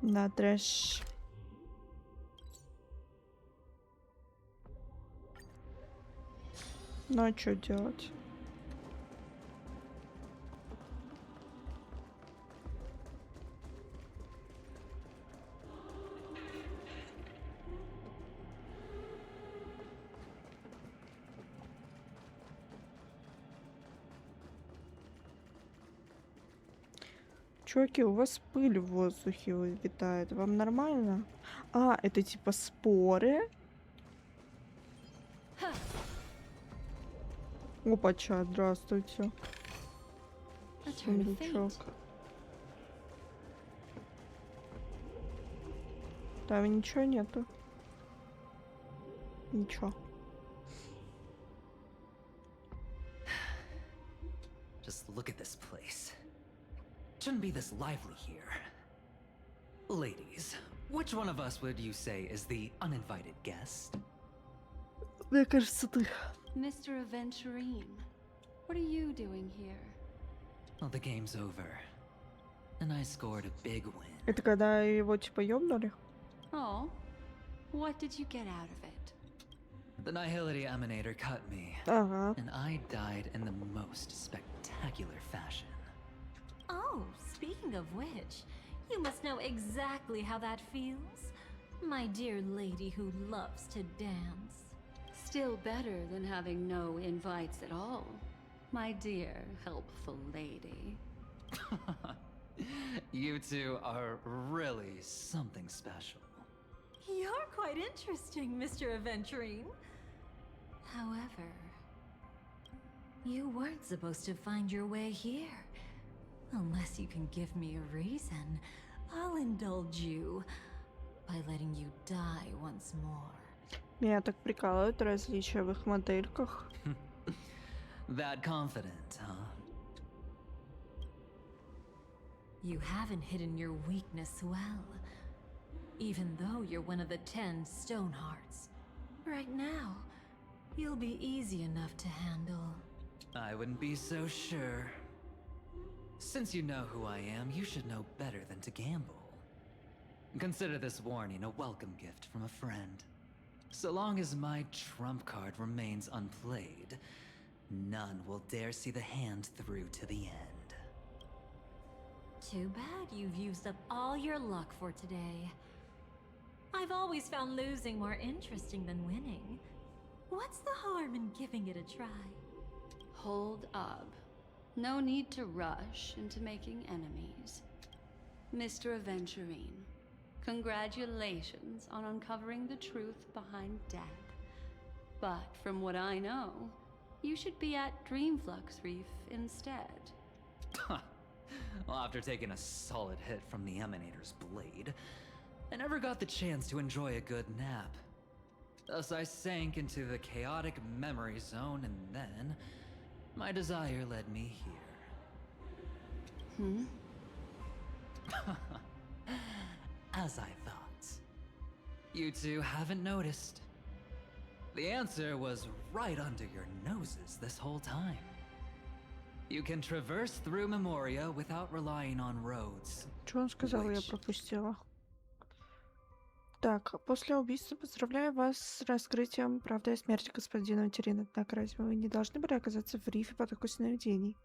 На трэш. Ну а что делать? Чуваки, у вас пыль в воздухе витает. Вам нормально? А, это типа споры? Опача, здравствуйте. Сундучок. Там ничего нету. Ничего. Just look at this place. Shouldn't be this lively here. Ladies, which one of us would you say is the uninvited guest? Мне кажется, ты. Mr. Aventurine, what are you doing here? Well, the game's over. And I scored a big win. Это когда его типа ёбнули? Oh, what did you get out of it? The Nihility Emanator cut me. And I died in the most spectacular fashion. Oh, speaking of which, you must know exactly how that feels. My dear lady who loves to dance. Still better than having no invites at all, my dear helpful lady. You two are really something special. You're quite interesting, Mr. Aventurine. However, you weren't supposed to find your way here. Unless you can give me a reason, I'll indulge you by letting you die once more. Меня так прикалывают различия в их модельках. That confident, huh? You haven't hidden your weakness well, even though you're one of the 10 Stonehearts. Right now, you'll be easy enough to handle. I wouldn't be so sure. Since you know who I am, you should know better than to gamble. Consider this warning a welcome gift from a friend. So long as my trump card remains unplayed, none will dare see the hand through to the end. Too bad you've used up all your luck for today. I've always found losing more interesting than winning. What's the harm in giving it a try? Hold up. No need to rush into making enemies. Mr. Aventurine, congratulations on uncovering the truth behind death. But from what I know, you should be at Dreamflux Reef instead. Well, after taking a solid hit from the Emanator's blade, I never got the chance to enjoy a good nap. Thus I sank into the chaotic memory zone, and then my desire led me here. As I thought. You two haven't noticed. The answer was right under your noses this whole time. You can traverse through Memoria without relying on roads. Что он сказал, я пропустила. Так, после убийства поздравляю вас с раскрытием правды о смерти господина Терина. Однако разве вы не должны были оказаться в рифе по такой сновидений?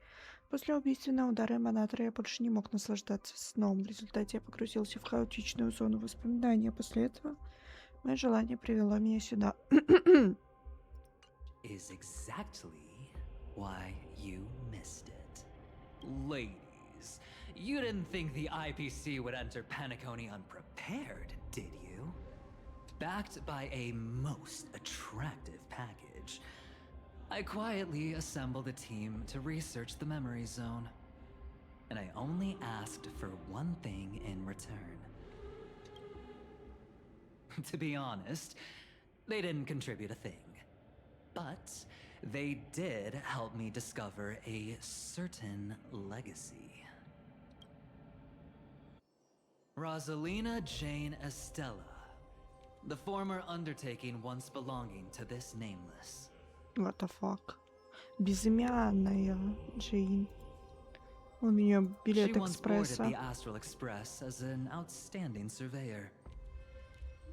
После убийственного удара эманатора я больше не мог наслаждаться сном. В результате я погрузился в хаотичную зону воспоминаний. А после этого мое желание привело меня сюда. Is exactly why you missed it. Ladies, you didn't think the IPC would enter Paniconi unprepared, did you? Backed by a most attractive package, I quietly assembled a team to research the memory zone. And I only asked for one thing in return. To be honest, they didn't contribute a thing. But they did help me discover a certain legacy. Rosalina Jane Estella, the former undertaking once belonging to this nameless. What the fuck? Безымянная Джейн. У нее билет She once boarded экспресса. the Astral Express as an outstanding surveyor.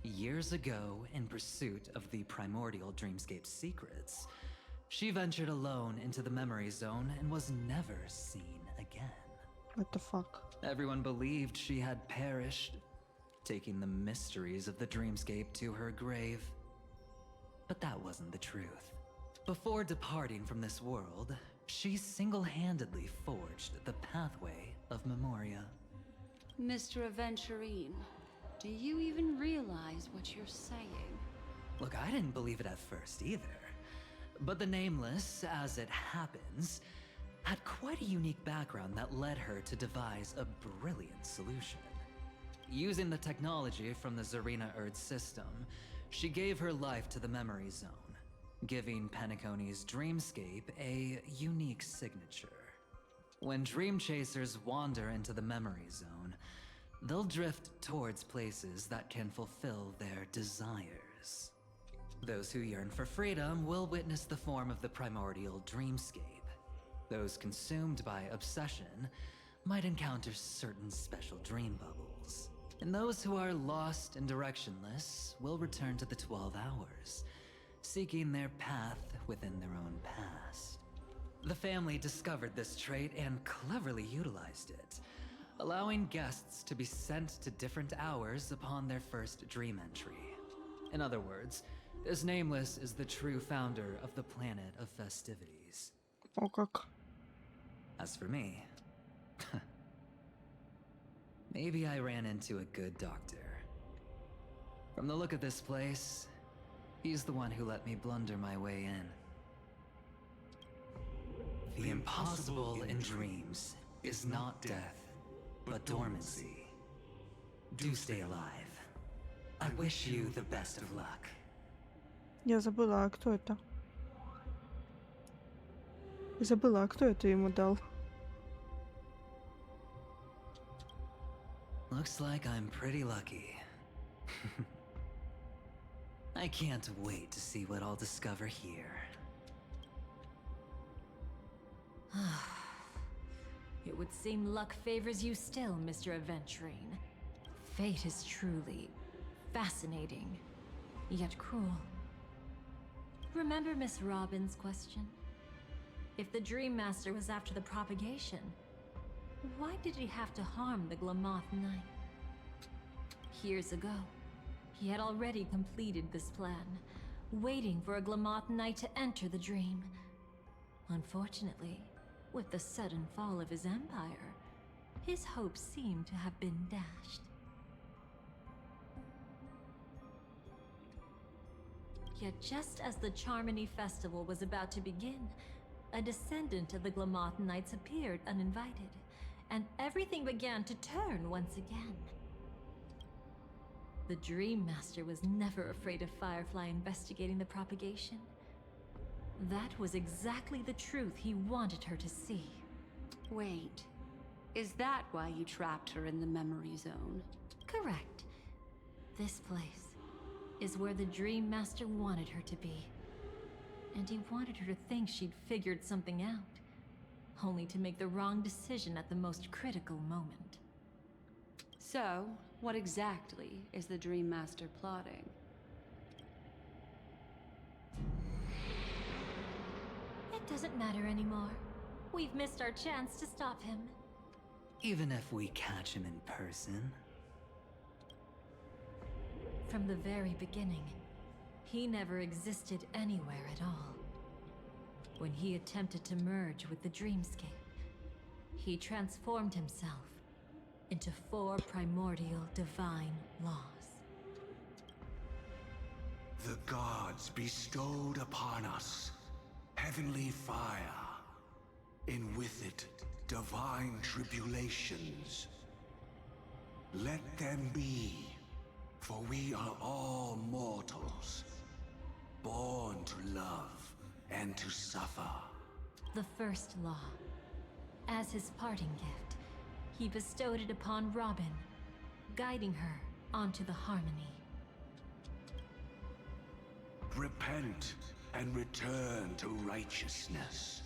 Years ago, in pursuit of the primordial dreamscape secrets, she ventured alone into the memory zone and was never seen again. What the fuck? Everyone believed she had perished, taking the mysteries of the dreamscape to her grave. But that wasn't the truth. Before departing from this world, she single-handedly forged the pathway of Memoria. Mr. Aventurine, do you even realize what you're saying? Look, I didn't believe it at first either. But the Nameless, as it happens, had quite a unique background that led her to devise a brilliant solution. Using the technology from the Zarina Erd system, she gave her life to the memory zone, giving Paniconi's dreamscape a unique signature. When dream chasers wander into the memory zone, they'll drift towards places that can fulfill their desires. Those who yearn for freedom will witness the form of the primordial dreamscape. Those consumed by obsession might encounter certain special dream bubbles. And those who are lost and directionless will return to the 12 hours, seeking their path within their own past. The family discovered this trait and cleverly utilized it, allowing guests to be sent to different hours upon their first dream entry. In other words, this Nameless is the true founder of the planet of festivities. О как. As for me, Maybe I ran into a good doctor. From the look of this place, he's the one who let me blunder my way in. The impossible in dreams is not death, but dormancy. Do stay alive. I wish you the best of luck. Я забыла, а кто это? Забыла, а кто это ему дал? Looks like I'm pretty lucky. I can't wait to see what I'll discover here. It would seem luck favors you still, Mr. Aventurine. Fate is truly fascinating, yet cruel. Remember Miss Robin's question? If the Dream Master was after the propagation, why did he have to harm the Glamoth Knight? Years ago, he had already completed this plan, waiting for a Glamoth Knight to enter the dream. Unfortunately, with the sudden fall of his empire, his hopes seem to have been dashed. Yet just as the Charmony Festival was about to begin, a descendant of the Glamoth Knights appeared uninvited, and everything began to turn once again. The Dream Master was never afraid of Firefly investigating the propagation. That was exactly the truth he wanted her to see. Wait, is that why you trapped her in the memory zone? Correct. This place is where the Dream Master wanted her to be. And he wanted her to think she'd figured something out, only to make the wrong decision at the most critical moment. So, what exactly is the Dream Master plotting? It doesn't matter anymore. We've missed our chance to stop him. Even if we catch him in person? From the very beginning, he never existed anywhere at all. When he attempted to merge with the dreamscape, he transformed himself into 4 primordial divine laws. The gods bestowed upon us heavenly fire, and with it divine tribulations. Let them be, for we are all mortals, born to love and to suffer. The first law. As his parting gift, he bestowed it upon Robin, guiding her onto the harmony. Repent and return to righteousness.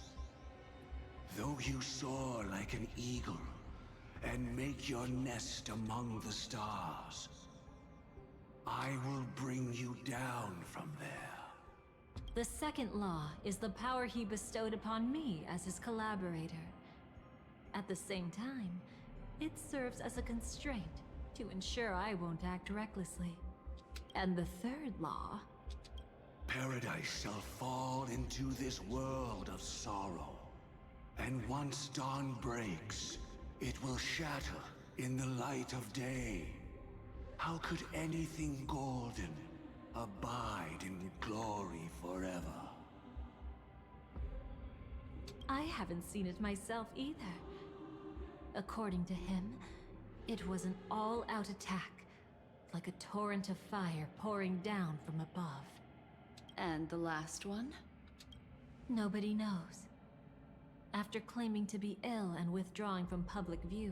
Though you soar like an eagle and make your nest among the stars, I will bring you down from there. The second law is the power he bestowed upon me as his collaborator. At the same time, it serves as a constraint to ensure I won't act recklessly. And the third law... Paradise shall fall into this world of sorrow. And once dawn breaks, it will shatter in the light of day. How could anything golden abide in glory forever? I haven't seen it myself either. According to him, it was an all-out attack, like a torrent of fire pouring down from above. And the last one? Nobody knows. After claiming to be ill and withdrawing from public view,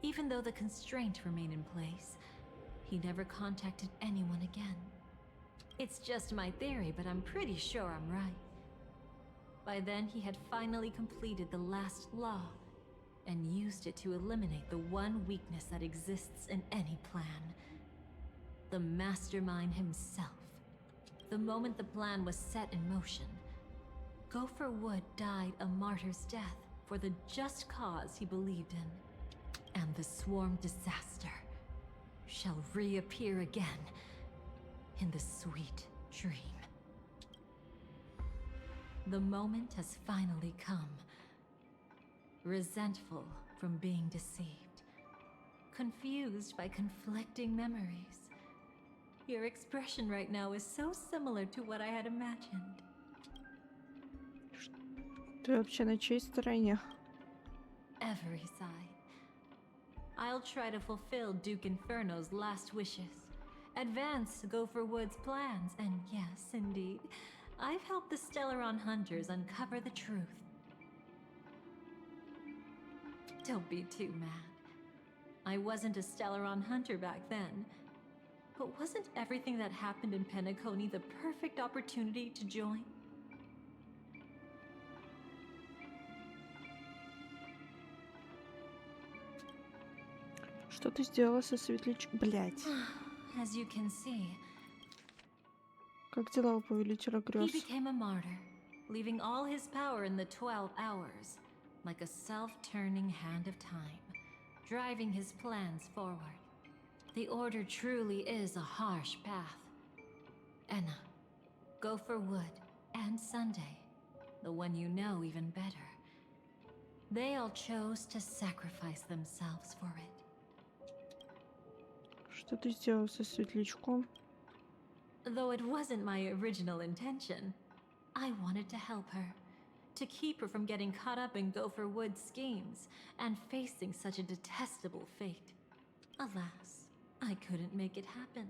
even though the constraint remained in place, he never contacted anyone again. It's just my theory, but I'm pretty sure I'm right. By then, he had finally completed the last law, and used it to eliminate the one weakness that exists in any plan. The mastermind himself. The moment the plan was set in motion, Gopher Wood died a martyr's death for the just cause he believed in. And the swarm disaster shall reappear again in the sweet dream. The moment has finally come. Resentful from being deceived, confused by conflicting memories. Your expression right now is so similar to what I had imagined. Ты вообще на чьей стороне? Every side. I'll try to fulfill Duke Inferno's last wishes, advance Gopher Wood's plans, and yes, indeed, I've helped the Stellaron hunters uncover the truth. Don't be too mad. I wasn't a Stellaron hunter back then, but wasn't everything that happened in Penacony the perfect opportunity to join? Что ты сделала со светлячком? Блять. As you can see, Как дела у повелителя he грез? became a martyr, leaving all his power in the 12 hours, like a self-turning hand of time, driving his plans forward. The Order truly is a harsh path. Enna, Gopher Wood, and Sunday, the one you know even better, they all chose to sacrifice themselves for it. Что ты сделала со светлячком? Though it wasn't my original intention, I wanted to help her, to keep her from getting caught up in Gopher Wood's schemes and facing such a detestable fate. Alas, I couldn't make it happen.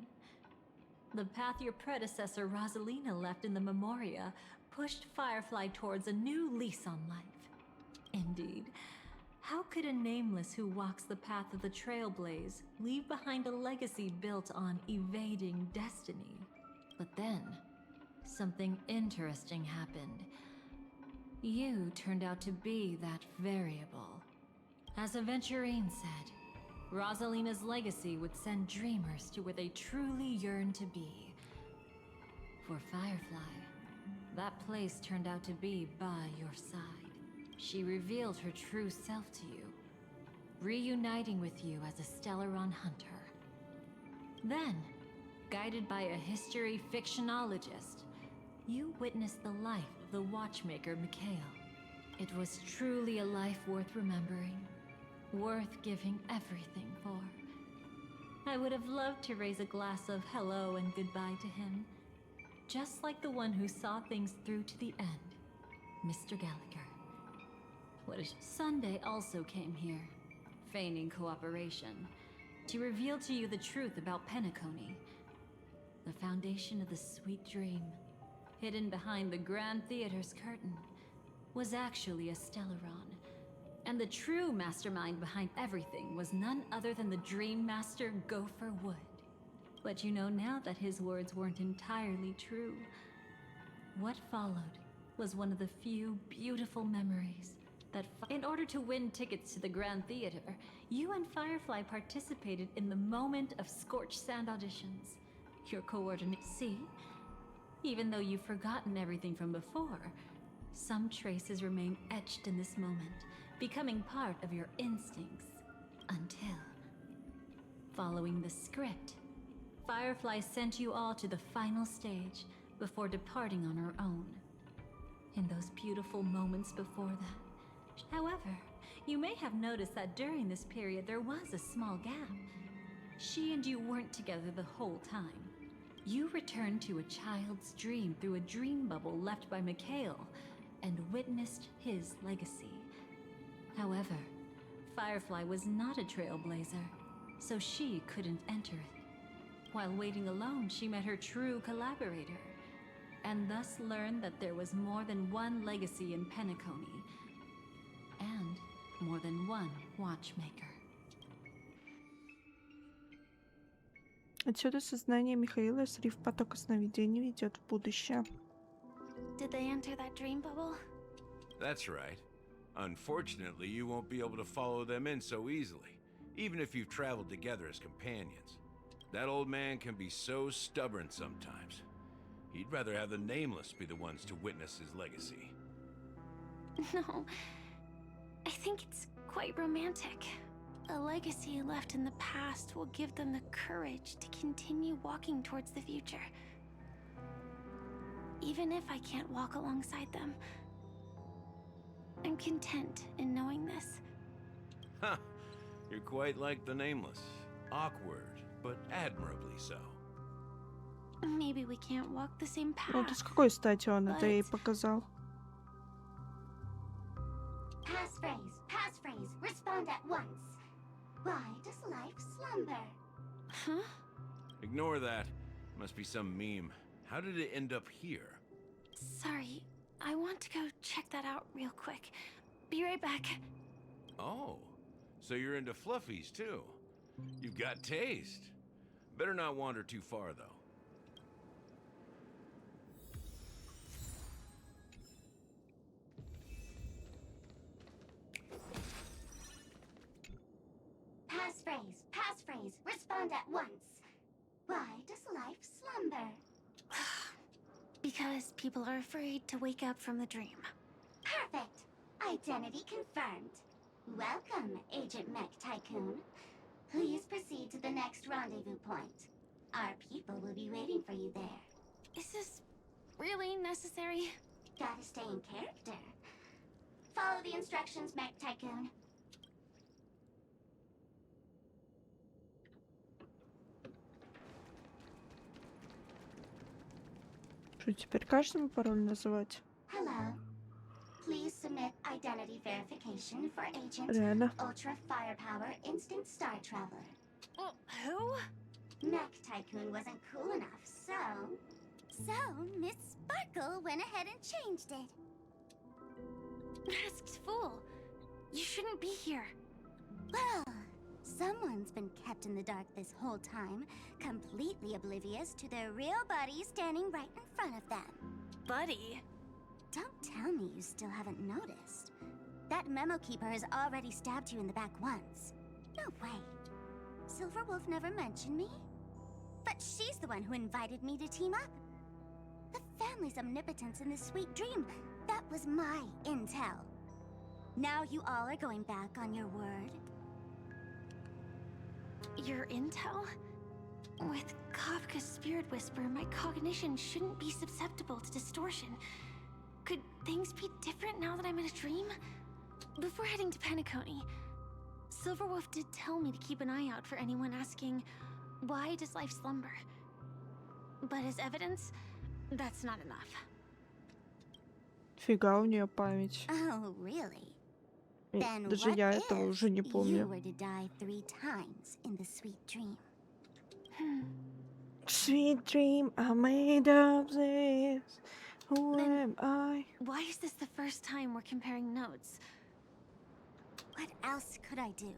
The path your predecessor Rosalina left in the Memoria pushed Firefly towards a new lease on life. Indeed, how could a nameless who walks the path of the Trailblaze leave behind a legacy built on evading destiny? But then, something interesting happened. You turned out to be that variable. As Aventurine said, Rosalina's legacy would send dreamers to where they truly yearn to be. For Firefly, that place turned out to be by your side. She revealed her true self to you, reuniting with you as a Stellaron hunter. Then, guided by a history fictionologist, you witnessed the life of the watchmaker Mikhail. It was truly a life worth remembering, worth giving everything for. I would have loved to raise a glass of hello and goodbye to him, just like the one who saw things through to the end, Mr. Gallagher. Sunday also came here, feigning cooperation, to reveal to you the truth about Penacony, the foundation of the sweet dream, hidden behind the Grand Theater's curtain, was actually a Stellaron. And the true mastermind behind everything was none other than the Dream Master Gopher Wood. But you know now that his words weren't entirely true. What followed was one of the few beautiful memories that in order to win tickets to the Grand Theater, you and Firefly participated in the moment of scorched sand auditions. Your coordinates, see? Even though you've forgotten everything from before, some traces remain etched in this moment, becoming part of your instincts. Until, following the script, Firefly sent you all to the final stage before departing on her own. In those beautiful moments before that, however, you may have noticed that during this period there was a small gap. She and you weren't together the whole time. You returned to a child's dream through a dream bubble left by Mikhail and witnessed his legacy. However, Firefly was not a trailblazer, so she couldn't enter it. While waiting alone, she met her true collaborator, and thus learned that there was more than one legacy in Penacony, and more than one watchmaker. Отсюда сознание Михаила, срыв потока сновидений, ведет в будущее. Did they enter that dream bubble? That's right. Unfortunately, you won't be able to follow them in so easily, even if you've traveled together as companions. That old man can be so stubborn sometimes. He'd rather have the Nameless be the ones to witness his legacy. No, I think it's quite romantic. A legacy left in the past will give them the courage to continue walking towards the future. Even if I can't walk alongside them, I'm content in knowing this. Huh. You're quite like the Nameless. Awkward, but admirably so. Maybe we can't walk the same path. Ну, то с какой стати он это ей показал? Passphrase, respond at once. Why does life slumber? Huh? Ignore that. Must be some meme. How did it end up here? Sorry, I want to go check that out real quick. Be right back. Oh, so you're into fluffies too. You've got taste. Better not wander too far though. Passphrase, respond at once. Why does life slumber? Because people are afraid to wake up from the dream. Perfect. Identity confirmed. Welcome, Agent Mech Tycoon. Please proceed to the next rendezvous point. Our people will be waiting for you there. Is this really necessary? Gotta stay in character. Follow the instructions, Mech Tycoon. Что, теперь каждому пароль называть? Hello. Please submit identity verification for Agent Реально? Ultra Firepower Instant Star Traveler. Who? Mech Tycoon wasn't cool enough, so... So, Miss Sparkle went ahead and changed it. Masked fool. You shouldn't be here. Well, someone's been kept in the dark this whole time, completely oblivious to their real buddy standing right in front of them. Buddy? Don't tell me you still haven't noticed. That memo keeper has already stabbed you in the back once. No way. Silver Wolf never mentioned me? But she's the one who invited me to team up. The family's omnipotence in this sweet dream, that was my intel. Now you all are going back on your word? Your intel? With Kafka's Spirit Whisper, my cognition shouldn't be susceptible to distortion. Could things be different now that I'm in a dream? Before heading to Penacony, Silverwolf did tell me to keep an eye out for anyone asking, why does life slumber? But as evidence, that's not enough. Фига у нее память. Oh, really? И Then даже what я этого if уже не you помню. were to die 3 times in the sweet dream? Sweet dream, I made of this. Who Then am I? why is this the first time we're comparing notes? What else could I do?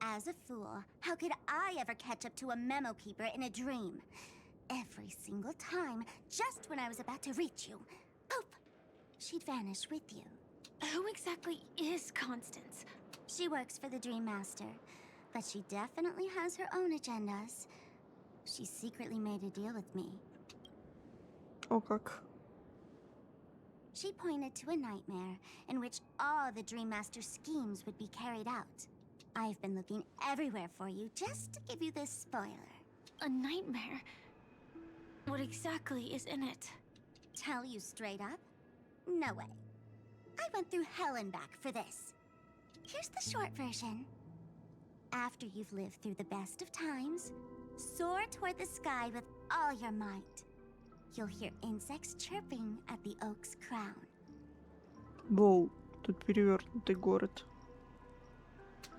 As a fool, how could I ever catch up to a memo keeper in a dream? Every single time, just when I was about to reach you, poof, she'd vanish with you. Who exactly is Constance? She works for the Dream Master, but she definitely has her own agendas. She secretly made a deal with me. О как. She pointed to a nightmare in which all the Dream Master's schemes would be carried out. I've been looking everywhere for you just to give you this spoiler. A nightmare? What exactly is in it? Tell you straight up? No way. I went through hell and back for this. Here's the short version. After you've lived through the best of times, soar toward the sky with all your might. You'll hear insects chirping at the oak's crown. Воу, тут перевернутый город.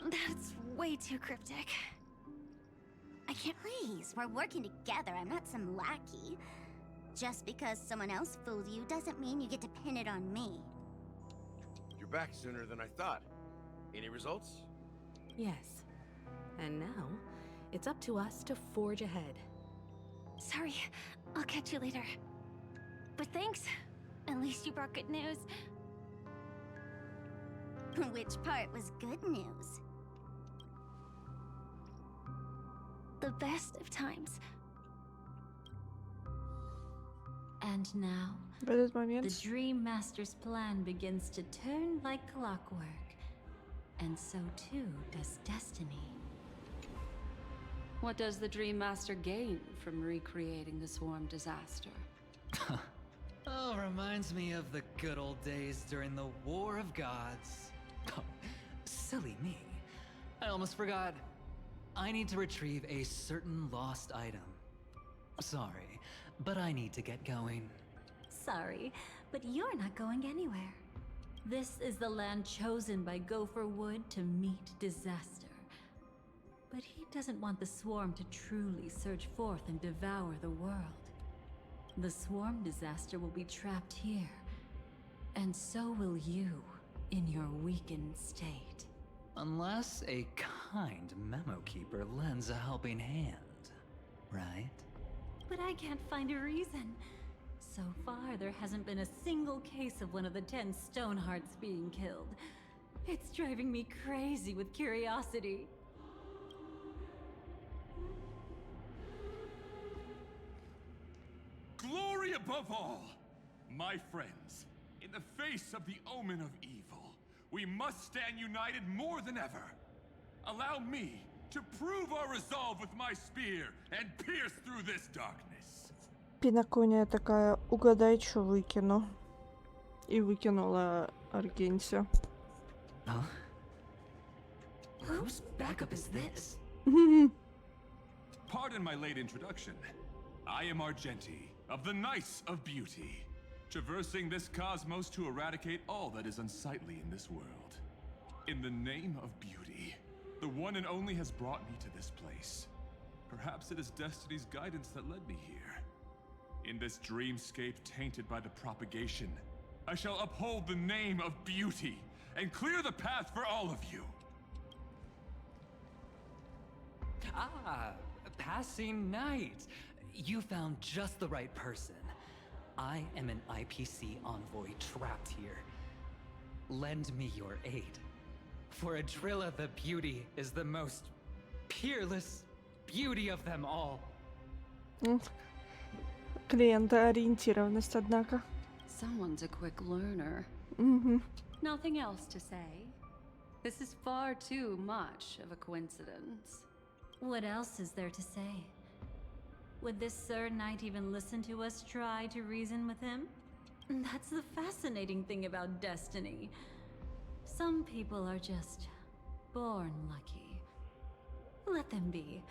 That's way too cryptic. I can't. Please, we're working together. I'm not some lackey. Just because someone else fooled you doesn't mean you get to pin it on me. You're back sooner than I thought. Any results? Yes. And now, it's up to us to forge ahead. Sorry, I'll catch you later. But thanks. At least you brought good news. Which part was good news? The best of times. And now, В этот момент the Dream Master's plan begins to turn like clockwork. And so too does destiny. What does the Dream Master gain from recreating the swarm disaster? Oh, reminds me of the good old days during the War of Gods. Oh, silly me. I almost forgot. I need to retrieve a certain lost item. Sorry, but I need to get going. Sorry, but you're not going anywhere. This is the land chosen by Gopher Wood to meet disaster. But he doesn't want the swarm to truly surge forth and devour the world. The swarm disaster will be trapped here, and so will you in your weakened state. Unless a kind memo keeper lends a helping hand, right? But I can't find a reason. So far, there hasn't been a single case of one of the 10 Stonehearts being killed. It's driving me crazy with curiosity. Glory above all! My friends, in the face of the omen of evil, we must stand united more than ever. Allow me to prove our resolve with my spear and pierce through this darkness. Пинокония такая, угадай, что выкину. И выкинула Аргенсию. Huh? Whose backup is this? Pardon my late introduction. I am Argenti, of the Knights of Beauty, traversing this cosmos to eradicate all that is unsightly in this world. In the name of beauty, the one and only has brought me to this place. Perhaps it is destiny's guidance that led me here. In this dreamscape tainted by the propagation, I shall uphold the name of beauty and clear the path for all of you. Ah, passing knight. You found just the right person. I am an IPC envoy trapped here. Lend me your aid. For Adrilla the Beauty is the most peerless beauty of them all. Клиентоориентированность, однако. Someone's a quick learner. Nothing else to say. This is far too much of a coincidence. What else is there to say? Would this Sir Knight even listen to us try to reason with him? That's the fascinating thing about destiny. Some people are just born lucky. Let them be.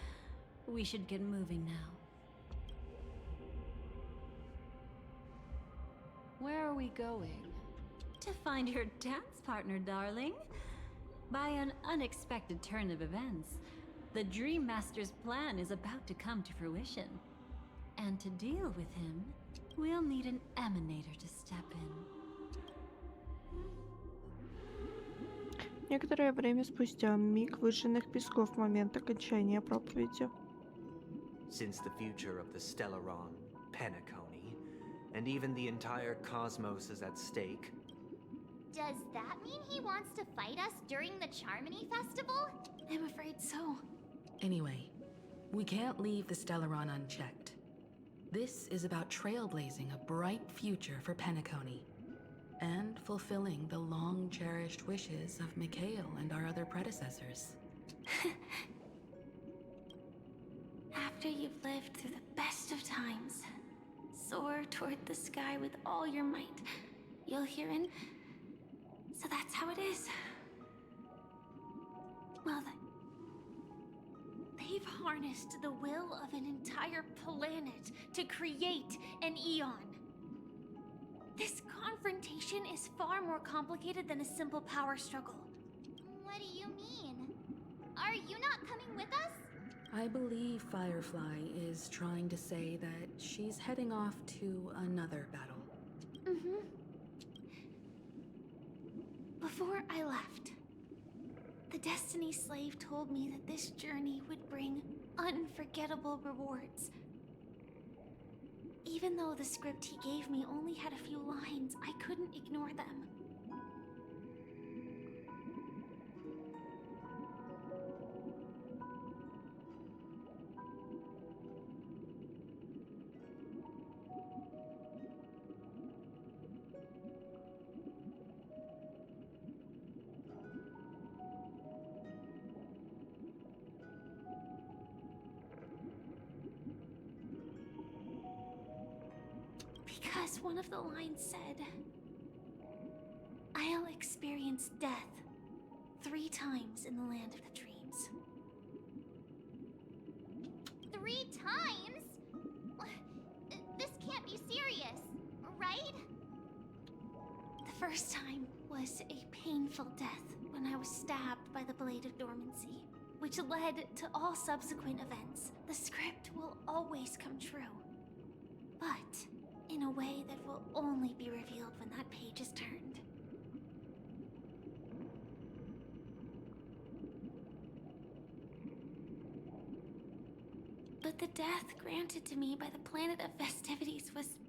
We should get moving now. Where are we going? To find your dance partner, darling. By an unexpected turn of events, the Dream Master's plan is about to come to fruition. And to deal with him, we'll need an emanator to step in. Некоторое время спустя, миг выжженных песков, момент окончания проповеди. Since the future of the Stellaron, Penacony, and even the entire cosmos is at stake. Does that mean he wants to fight us during the Charmony Festival? I'm afraid so. Anyway, we can't leave the Stellaron unchecked. This is about trailblazing a bright future for Penacony, and fulfilling the long-cherished wishes of Mikhail and our other predecessors. After you've lived through the best of times, soar toward the sky with all your might. You'll hear in. So that's how it is. Well then. They've harnessed the will of an entire planet to create an eon. This confrontation is far more complicated than a simple power struggle. What do you mean? Are you not coming with us? I believe Firefly is trying to say that she's heading off to another battle. Before I left, the Destiny Slave told me that this journey would bring unforgettable rewards. Even though the script he gave me only had a few lines, I couldn't ignore them. Because one of the lines said, I'll experience death 3 times in the land of the dream. 3 times? This can't be serious, right? The first time was a painful death when I was stabbed by the Blade of Dormancy, which led to all subsequent events. The script will always come true, but in a way that will only be revealed when that page is turned. But the death granted to me by the planet of festivities was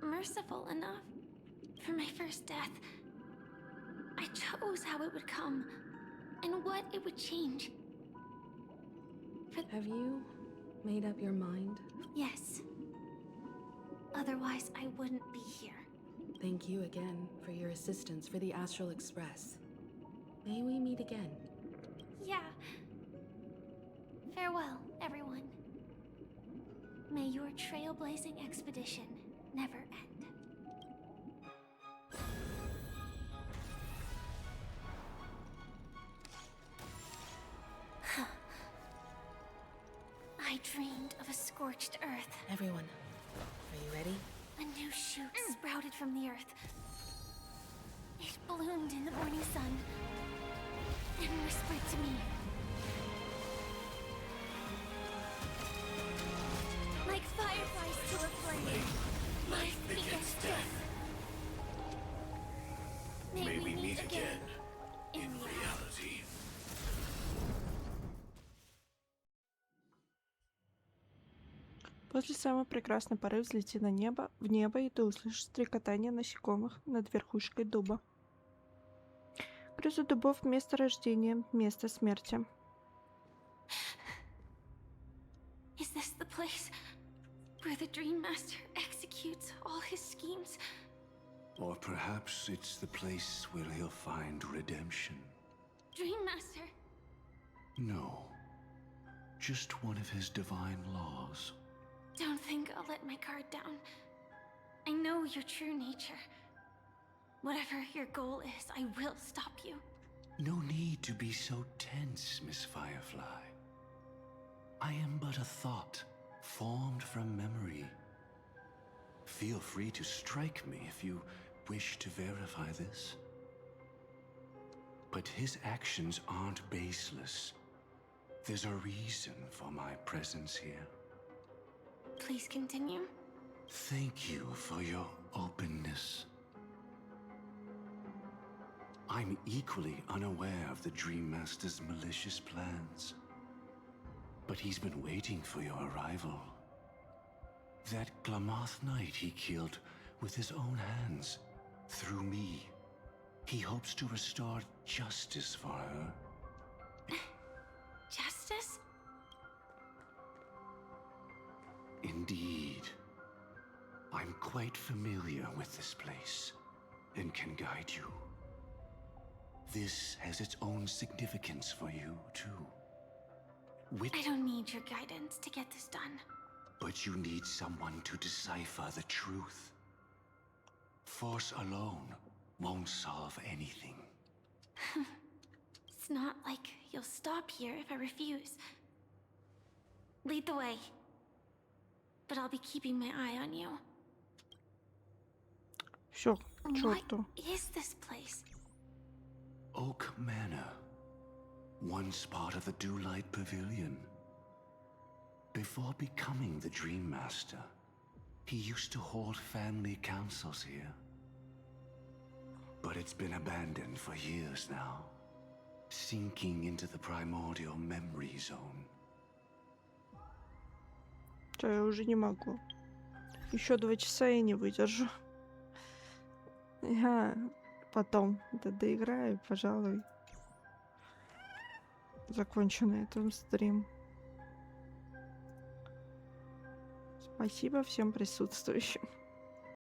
merciful enough. For my first death, I chose how it would come and what it would change. Have you made up your mind? Yes. Otherwise, I wouldn't be here. Thank you again for your assistance for the Astral Express. May we meet again? Yeah. Farewell, everyone. May your trailblazing expedition never end. I dreamed of a scorched earth. Everyone, are you ready? A new shoot sprouted from the earth. It bloomed in the morning sun and whispered to me. Like fireflies to a flame, life begets death. May we meet again in reality. После самой прекрасной поры взлети в небо, и ты услышишь стрекотание насекомых над верхушкой дуба. Грызу дубов — место рождения, место смерти. Is this the place where the Dream Master executes all his schemes? Or perhaps it's the place where he'll find redemption. Dream Master? No. Just one of his divine laws. Don't think I'll let my guard down. I know your true nature. Whatever your goal is, I will stop you. No need to be so tense, Miss Firefly. I am but a thought, formed from memory. Feel free to strike me if you wish to verify this. But his actions aren't baseless. There's a reason for my presence here. Please continue. Thank you for your openness. I'm equally unaware of the Dream Master's malicious plans. But he's been waiting for your arrival. That Glamoth Knight he killed with his own hands, through me. He hopes to restore justice for her. Justice? Indeed. I'm quite familiar with this place, and can guide you. This has its own significance for you, too. I don't need your guidance to get this done. But you need someone to decipher the truth. Force alone won't solve anything. It's not like you'll stop here if I refuse. Lead the way. But I'll be keeping my eye on you. Всё, к What чёрту. is this place? Oak Manor. Once part of the Dewlight Pavilion. Before becoming the Dream Master, he used to hold family councils here. But it's been abandoned for years now, sinking into the primordial memory zone. Всё, я уже не могу. Еще 2 часа я не выдержу. Я потом это доиграю, пожалуй. Закончу на этом стрим. Спасибо всем присутствующим.